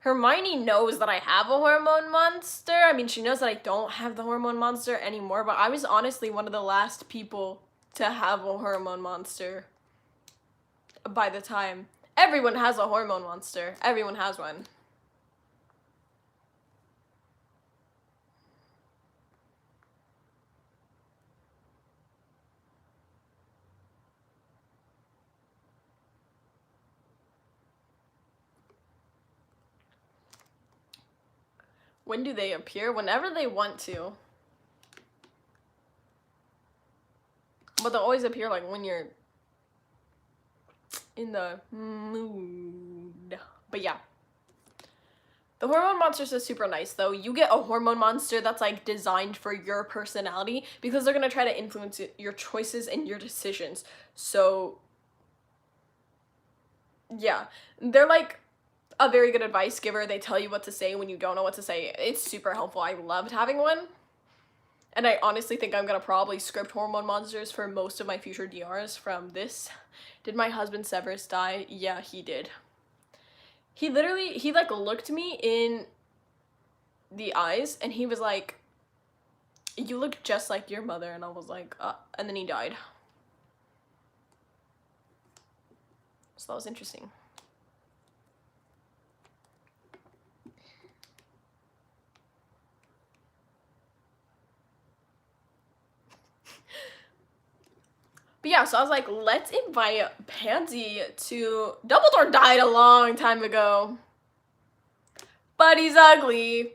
Hermione knows that I have a hormone monster. I mean, she knows that I don't have the hormone monster anymore, but I was honestly one of the last people to have a hormone monster by the time. Everyone has a hormone monster. Everyone has one. When do they appear? Whenever they want to. But they'll always appear like when you're in the mood. But yeah. The hormone monsters is super nice though. You get a hormone monster that's like designed for your personality because they're gonna try to influence your choices and your decisions. So yeah, they're like a very good advice giver. They tell you what to say when you don't know what to say. It's super helpful. I loved having one. And I honestly think I'm gonna probably script hormone monsters for most of my future DRs from this. Did my husband Severus die? Yeah, he did. He like looked me in the eyes and he was like, you look just like your mother. And I was like, and then he died. So that was interesting. But yeah, so I was like, let's invite Pansy to... Dumbledore died a long time ago. But he's ugly.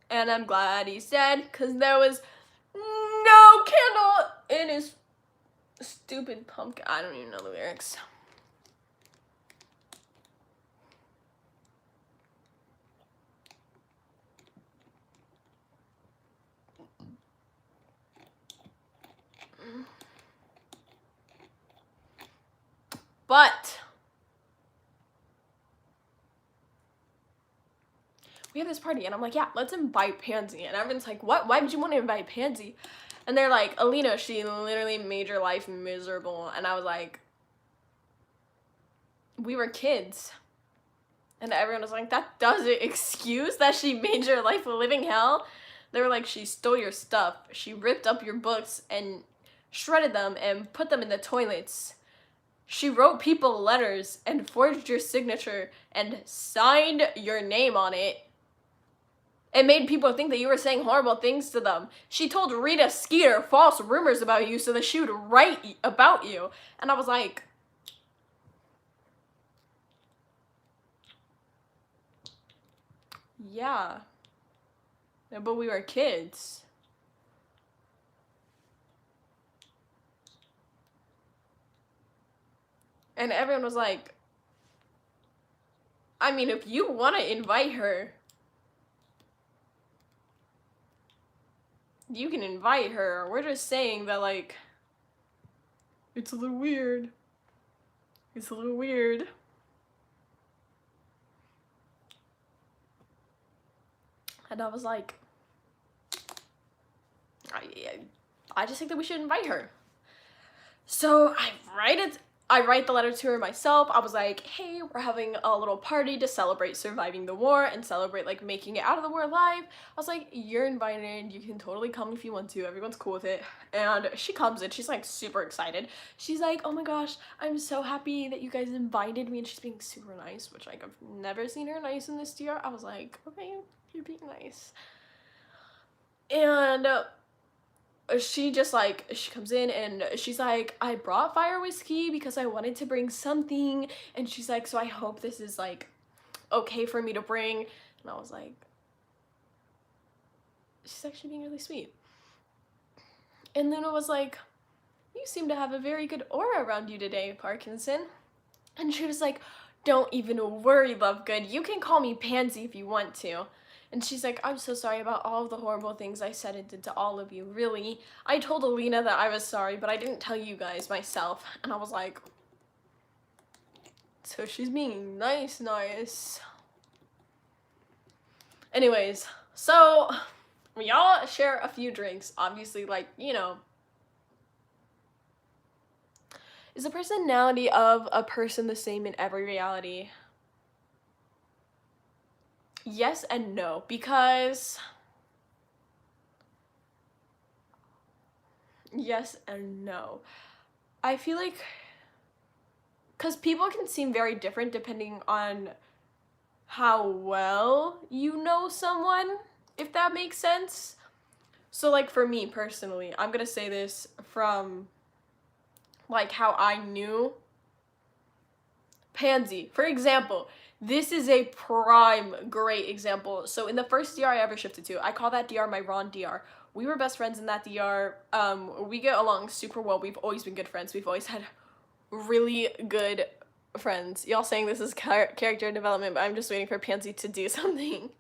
And I'm glad he's dead, because there was no candle in his stupid pumpkin. I don't even know the lyrics. But we have this party and I'm like, yeah, let's invite Pansy. And everyone's like, what? Why would you want to invite Pansy? And they're like, Elena, she literally made your life miserable. And I was like, we were kids. And everyone was like, that doesn't excuse that she made your life a living hell. They were like, she stole your stuff. She ripped up your books and shredded them and put them in the toilets. She wrote people letters and forged your signature and signed your name on it. It made people think that you were saying horrible things to them. She told Rita Skeeter false rumors about you so that she would write about you. And I was like, yeah. But we were kids. And everyone was like, I mean, if you want to invite her, you can invite her. We're just saying that, like, it's a little weird. It's a little weird. And I was like, I just think that we should invite her. So I write the letter to her myself. I was like, hey, we're having a little party to celebrate surviving the war and celebrate like making it out of the war alive. I was like, you're invited, you can totally come if you want to, everyone's cool with it. And she comes in, she's like super excited. She's like, oh my gosh, I'm so happy that you guys invited me, and she's being super nice, which like I've never seen her nice in this DR. I was like, okay, you're being nice. And she just like, she comes in and she's like, I brought fire whiskey because I wanted to bring something, and she's like, so I hope this is like okay for me to bring. And I was like, she's actually being really sweet. And Luna was like, you seem to have a very good aura around you today, Parkinson. And she was like, don't even worry, Lovegood, you can call me Pansy if you want to. And she's like, I'm so sorry about all of the horrible things I said and did to all of you, really. I told Elena that I was sorry, but I didn't tell you guys myself. And I was like, so she's being nice. Anyways, so we all share a few drinks, obviously, like, you know. Is the personality of a person the same in every reality? Yes and no, because yes and no. I feel like, because people can seem very different depending on how well you know someone, if that makes sense. So like for me personally, I'm gonna say this from like how I knew Pansy, for example. This is a prime great example. So in the first DR I ever shifted to, I call that DR my Ron DR. We were best friends in that DR. We get along super well. We've always been good friends. We've always had really good friends. Y'all saying this is character development, but I'm just waiting for Pansy to do something.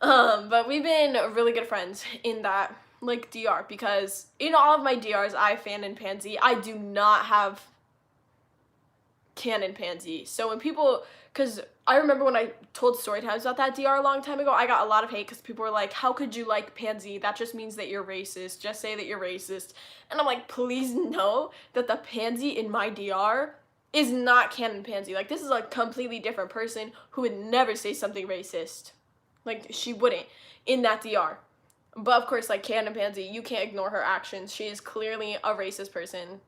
But we've been really good friends in that like DR, because in all of my DRs I fan in Pansy. I do not have canon Pansy. So when people, because I remember when I told story times about that DR a long time ago, I got a lot of hate because people were like, how could you like Pansy? That just means that you're racist. Just say that you're racist. And I'm like, please know that the Pansy in my DR is not canon Pansy. Like, this is a completely different person who would never say something racist. Like, she wouldn't in that DR. But of course, like, canon Pansy, you can't ignore her actions. She is clearly a racist person.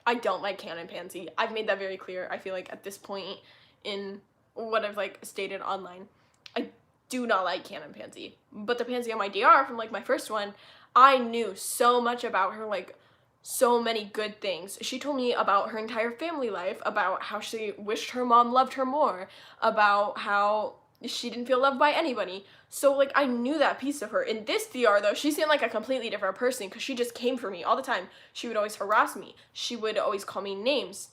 I don't like canon Pansy. I've made that very clear, I feel like, at this point in what I've, like, stated online. I do not like canon Pansy. But the Pansy on my DR from, like, my first one, I knew so much about her, like, so many good things. She told me about her entire family life, about how she wished her mom loved her more, about how she didn't feel loved by anybody. So, like, I knew that piece of her. In this DR, though, she seemed like a completely different person because she just came for me all the time. She would always harass me. She would always call me names.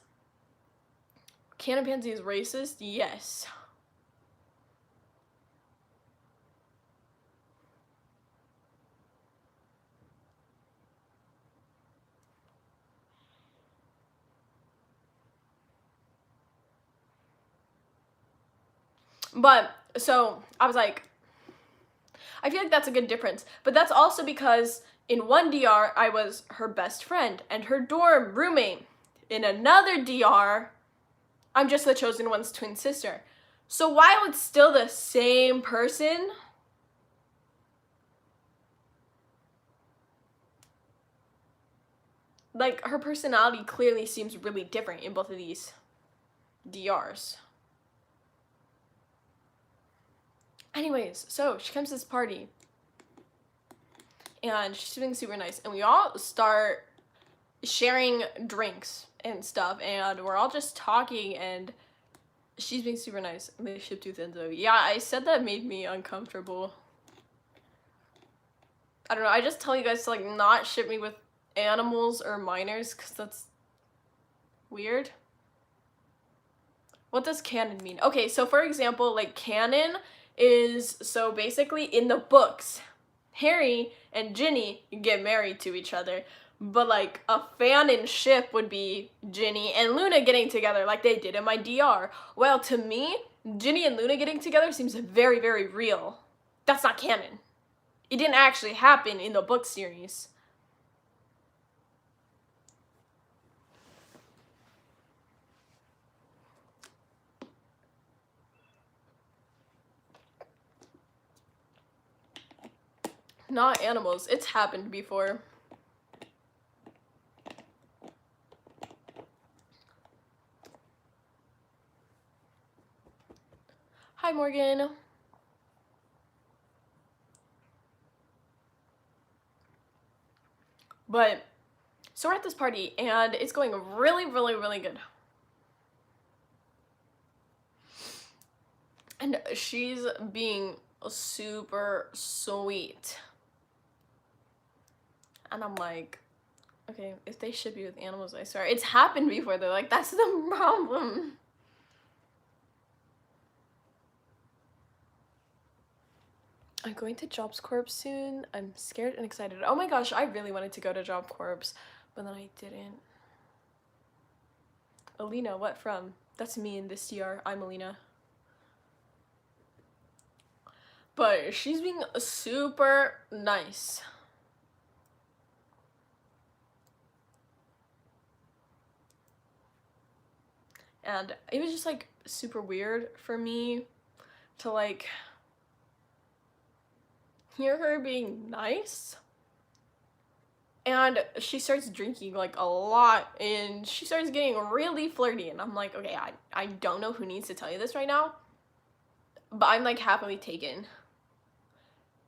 Canon Pansy is racist? Yes. But, so, I was like, I feel like that's a good difference. But that's also because in one DR, I was her best friend and her dorm roommate. In another DR, I'm just the chosen one's twin sister. So while it's still the same person, like, her personality clearly seems really different in both of these DRs. Anyways, so she comes to this party and she's being super nice, and we all start sharing drinks and stuff, and we're all just talking, and she's being super nice. And they ship Tooth Enzo. Yeah, I said that made me uncomfortable. I don't know, I just tell you guys to, like, not ship me with animals or minors, because that's weird. What does canon mean? Okay, so for example, like, canon is, so basically in the books, Harry and Ginny get married to each other. But like a fanon ship would be Ginny and Luna getting together like they did in my DR. Well, to me, Ginny and Luna getting together seems very, very real. That's not canon. It didn't actually happen in the book series. Not animals. It's happened before. Hi, Morgan. But, so we're at this party, and it's going really, really, really good. And she's being super sweet. And I'm like, okay, if they ship you with animals, I swear. It's happened before, they're like, that's the problem. I'm going to Jobs Corp soon. I'm scared and excited. Oh my gosh, I really wanted to go to Job Corps, but then I didn't. Elena, what from? That's me in this year. I'm Elena. But she's being super nice. And it was just like super weird for me to like hear her being nice. And she starts drinking like a lot and she starts getting really flirty and I'm like, okay, I don't know who needs to tell you this right now, but I'm like happily taken.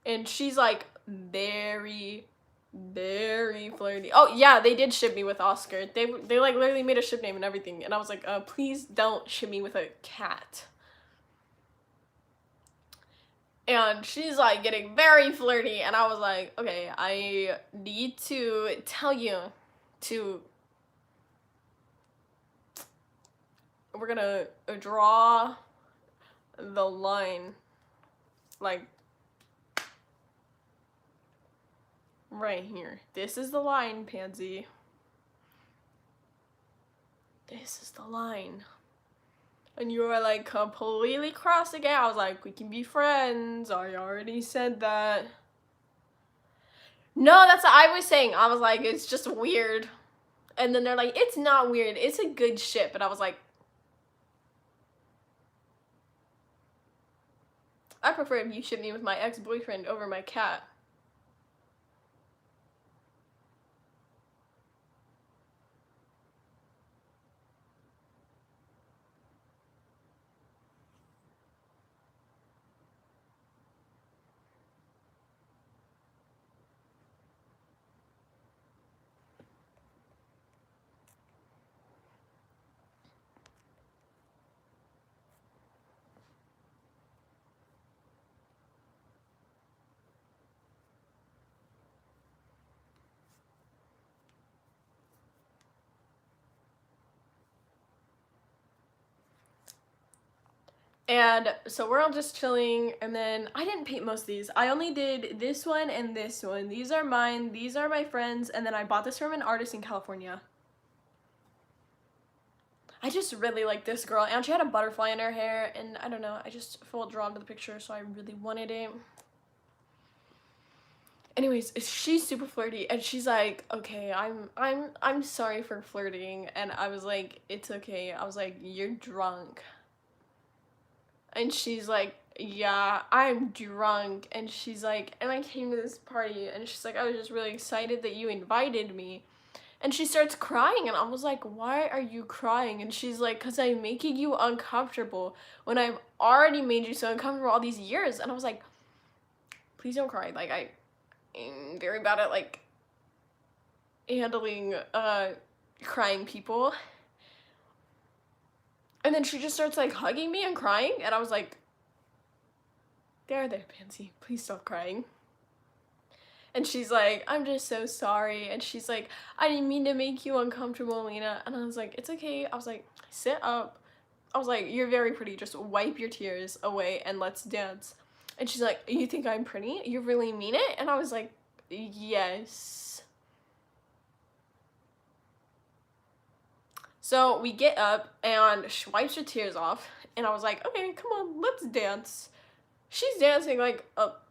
And she's like very, very flirty. Oh yeah, they did ship me with Oscar. They like literally made a ship name and everything and I was like, please don't ship me with a cat. And she's like getting very flirty and I was like, okay, I need to tell you to, we're gonna draw the line like right here. This is the line, Pansy. This is the line. And you were like completely crossing it. I was like, we can be friends. I already said that. No, that's what I was saying. I was like, it's just weird. And then they're like, it's not weird. It's a good ship. And I was like, I prefer if you ship me with my ex-boyfriend over my cat. And so we're all just chilling, and then I didn't paint most of these. I only did this one and this one. These are mine, these are my friends, and then I bought this from an artist in California. I just really like this girl, and she had a butterfly in her hair, and I don't know, I just felt drawn to the picture, so I really wanted it. Anyways, she's super flirty, and she's like, okay, I'm sorry for flirting, and I was like, it's okay. I was like, you're drunk. And she's like, yeah, I'm drunk. And she's like, and I came to this party. And she's like, I was just really excited that you invited me. And she starts crying. And I was like, why are you crying? And she's like, because I'm making you uncomfortable when I've already made you so uncomfortable all these years. And I was like, please don't cry. Like, I'm very bad at, like, handling crying people. And then she just starts like hugging me and crying, and I was like, there, Pansy, please stop crying. And she's like, I'm just so sorry. And she's like, I didn't mean to make you uncomfortable, Lena. And I was like, it's okay. I was like, sit up. I was like, you're very pretty. Just wipe your tears away and let's dance. And she's like, you think I'm pretty? You really mean it? And I was like, yes. So we get up and she wipes her tears off. And I was like, okay, come on, let's dance. She's dancing like up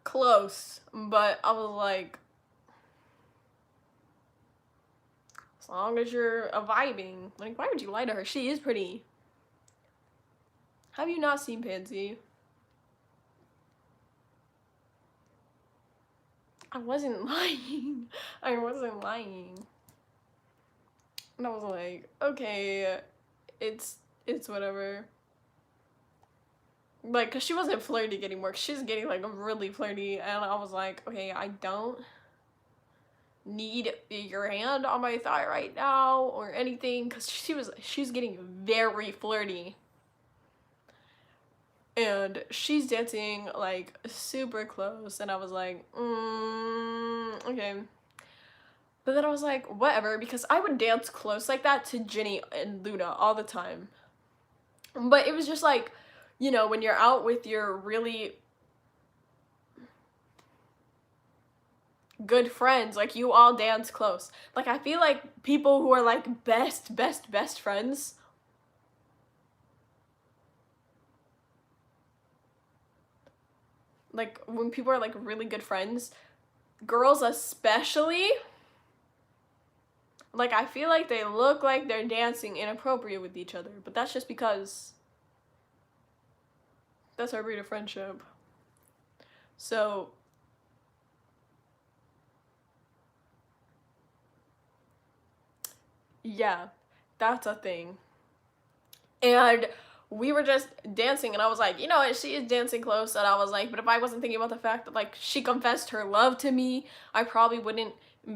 close. But I was like, as long as you're vibing, like, why would you lie to her? She is pretty. Have you not seen Pansy? I wasn't lying. I wasn't lying. And I was like, okay, it's whatever. Like, cause she wasn't flirty anymore. She's getting like really flirty, and I was like, okay, I don't need your hand on my thigh right now or anything, cause she's getting very flirty. And she's dancing like super close, and I was like, okay. But then I was like, whatever, because I would dance close like that to Ginny and Luna all the time. But it was just like, you know, when you're out with your really good friends, like, you all dance close. Like, I feel like people who are like best friends, like when people are like really good friends, girls especially, like, I feel like they look like they're dancing inappropriate with each other, but that's just because that's our breed of friendship. So yeah, that's a thing. And we were just dancing, and I was like, you know what, she is dancing close. And I was like, but if I wasn't thinking about the fact that like she confessed her love to me, I probably wouldn't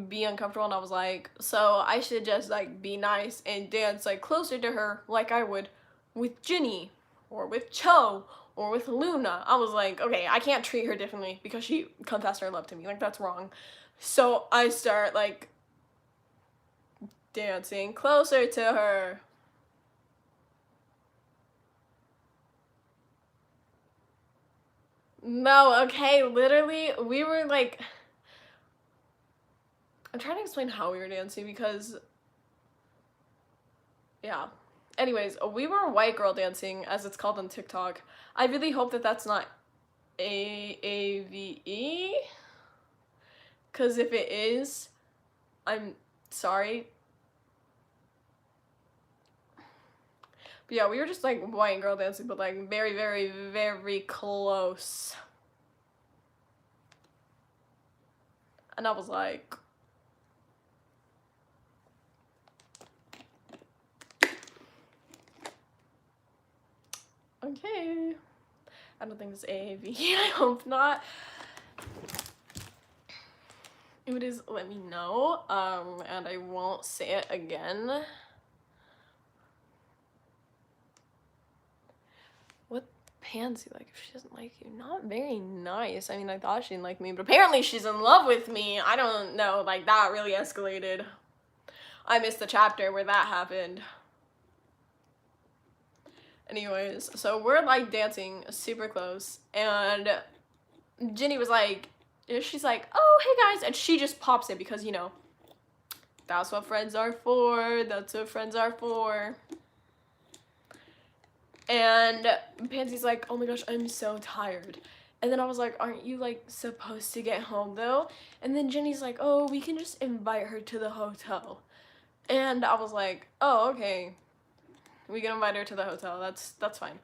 be uncomfortable. And I was like, so I should just like be nice and dance like closer to her like I would with Ginny or with Cho or with Luna. I was like, okay, I can't treat her differently because she confessed her love to me. Like, that's wrong. So I start like dancing closer to her. No, okay, literally, we were like, I'm trying to explain how we were dancing because, yeah. Anyways, we were white girl dancing, as it's called on TikTok. I really hope that that's not AAVE, because if it is, I'm sorry. But yeah, we were just like white girl dancing, but like very close. And I was like, okay. I don't think it's AAV. I hope not. If it is, let me know. And I won't say it again. What Pansy like if she doesn't like you? Not very nice. I mean, I thought she didn't like me, but apparently she's in love with me. I don't know. Like, that really escalated. I missed the chapter where that happened. Anyways, so we're like dancing super close, and Ginny was like, she's like, oh, hey guys, and she just pops in because, you know, that's what friends are for. That's what friends are for. And Pansy's like, oh my gosh, I'm so tired. And then I was like, aren't you like supposed to get home though? And then Ginny's like, oh, we can just invite her to the hotel. And I was like, oh, okay. We can invite her to the hotel. That's fine.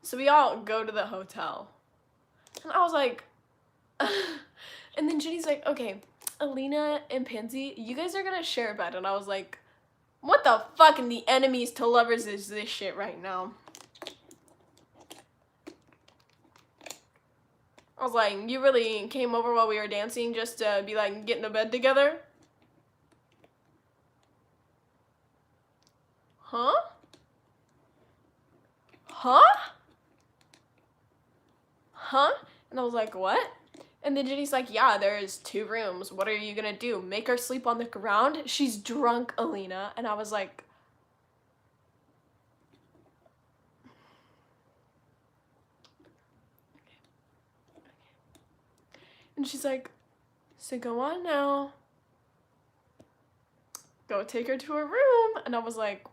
So we all go to the hotel. And I was like, and then Ginny's like, okay, Elena and Pansy, you guys are gonna share a bed. And I was like, what the fuck in the enemies to lovers is this shit right now? I was like, you really came over while we were dancing just to be like, get in a bed together? Huh? Huh? Huh? And I was like, what? And then Ginny's like, yeah, there's 2 rooms. What are you gonna do? Make her sleep on the ground? She's drunk, Elena. And I was like, And she's like, so go on now. Go take her to her room. And I was like,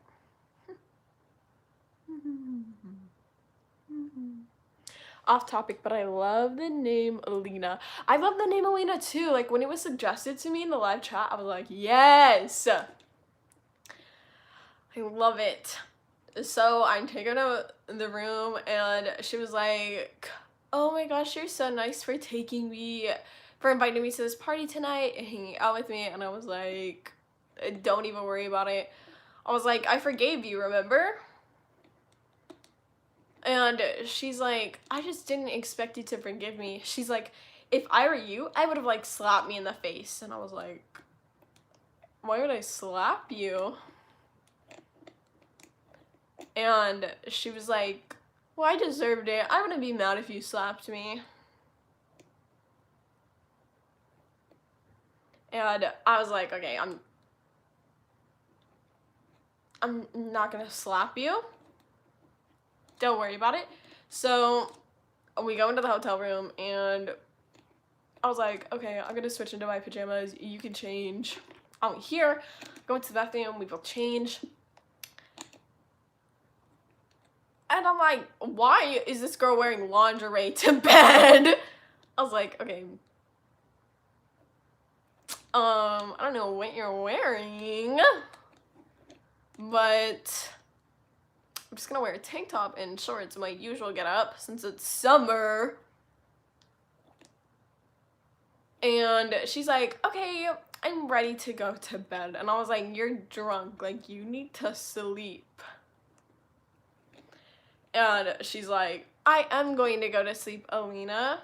off topic, but I love the name Elena. I love the name Elena too. Like when it was suggested to me in the live chat, I was like, yes. I love it. So I'm taking her to the room and she was like, oh my gosh, you're so nice for inviting me to this party tonight and hanging out with me. And I was like, don't even worry about it. I was like, I forgave you, remember? And she's like, I just didn't expect you to forgive me. She's like, if I were you, I would have like slapped me in the face. And I was like, why would I slap you? And she was like, well, I deserved it. I wouldn't be mad if you slapped me. And I was like, okay, I'm not gonna slap you. Don't worry about it. So we go into the hotel room and I was like, okay, I'm gonna switch into my pajamas. You can change out here. Go into the bathroom, we both change. And I'm like, why is this girl wearing lingerie to bed? I was like, okay. I don't know what you're wearing, but I'm just gonna wear a tank top and shorts, my usual get up since it's summer. And she's like, okay, I'm ready to go to bed. And I was like, you're drunk, like you need to sleep. And she's like, I am going to go to sleep, Elena.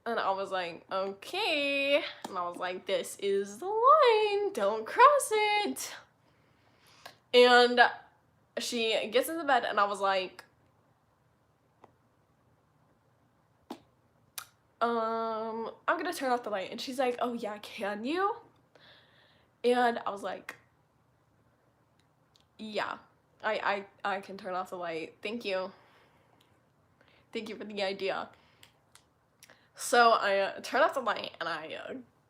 And I was like, okay. And I was like, this is the line, don't cross it. And she gets in the bed and I was like, I'm gonna turn off the light. And she's like, oh yeah, can you? And I was like, yeah, I can turn off the light. Thank you. Thank you for the idea. So I turned off the light and I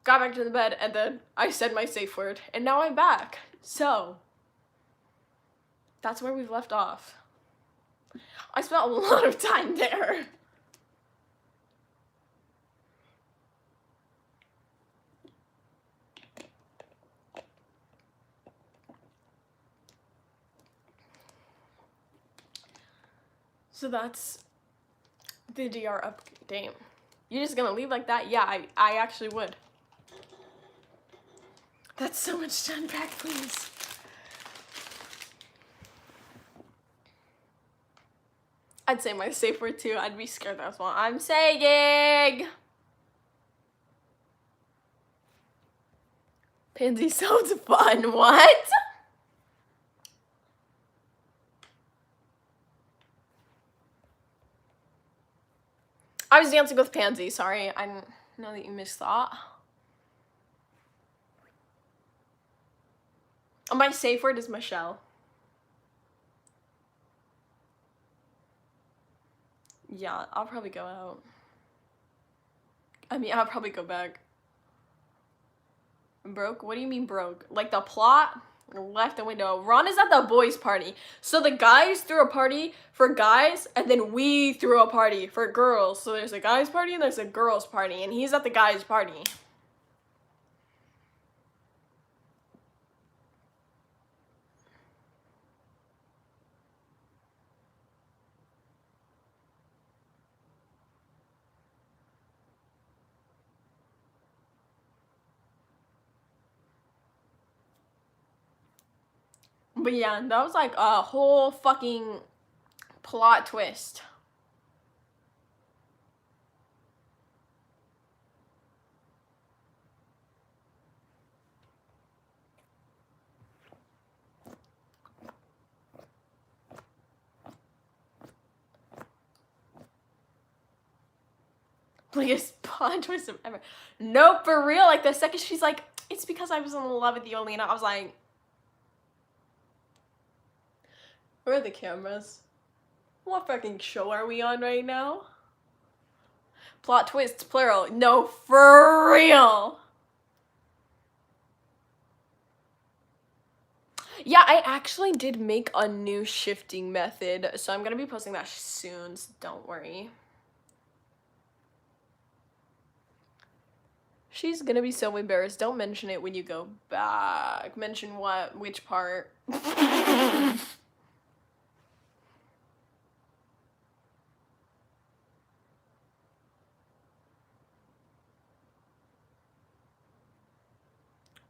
got back to the bed and then I said my safe word and now I'm back. So that's where we've left off. I spent a lot of time there. So that's the DR update. You're just gonna leave like that? Yeah, I actually would. That's so much to unpack, please. I'd say my safe word too. I'd be scared as well. I'm saying. Pansy sounds fun. What? I was dancing with Pansy. Sorry, I didn't know that you missed that. My safe word is Michelle. Yeah, I'll probably go out. I mean, I'll probably go back. Broke? What do you mean broke? Like the plot left the window. Ron is at the boys' party. So the guys threw a party for guys, and then we threw a party for girls. So there's a guys' party and there's a girls' party, and he's at the guys' party. But yeah, that was like a whole fucking plot twist. Biggest plot twist of ever. Nope, for real. Like the second she's like, it's because I was in love with you, Elena. I was like, where are the cameras? What fucking show are we on right now? Plot twist, plural. No, for real. Yeah, I actually did make a new shifting method, so I'm gonna be posting that soon, so don't worry. She's gonna be so embarrassed. Don't mention it when you go back. Mention what? Which part?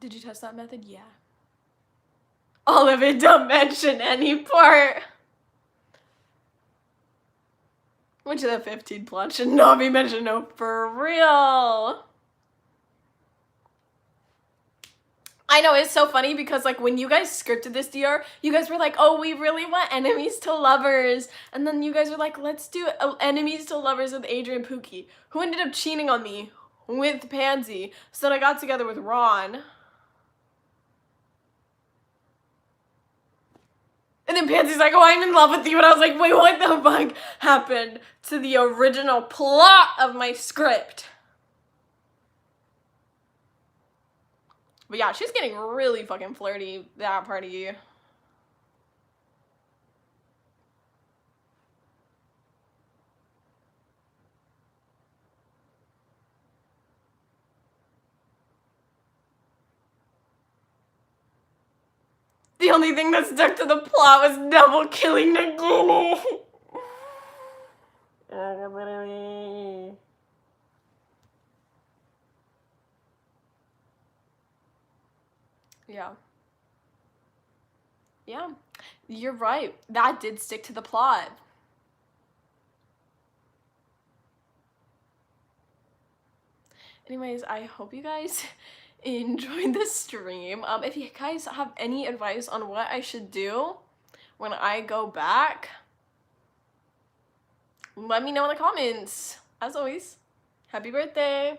Did you test that method? Yeah. All of it, don't mention any part. Which of the 15 plots should not be mentioned? No, for real. I know, it's so funny because like when you guys scripted this DR, you guys were like, oh, we really want enemies to lovers. And then you guys were like, let's do enemies to lovers with Adrian Pookie, who ended up cheating on me with Pansy. So then I got together with Ron. And then Pansy's like, oh, I'm in love with you. And I was like, wait, what the fuck happened to the original plot of my script? But yeah, she's getting really fucking flirty that party. The only thing that stuck to the plot was Neville killing Nagini. Yeah. Yeah. You're right. That did stick to the plot. Anyways, I hope you guys enjoyed the stream. If you guys have any advice on what I should do when I go back, let me know in the comments. As always, happy birthday.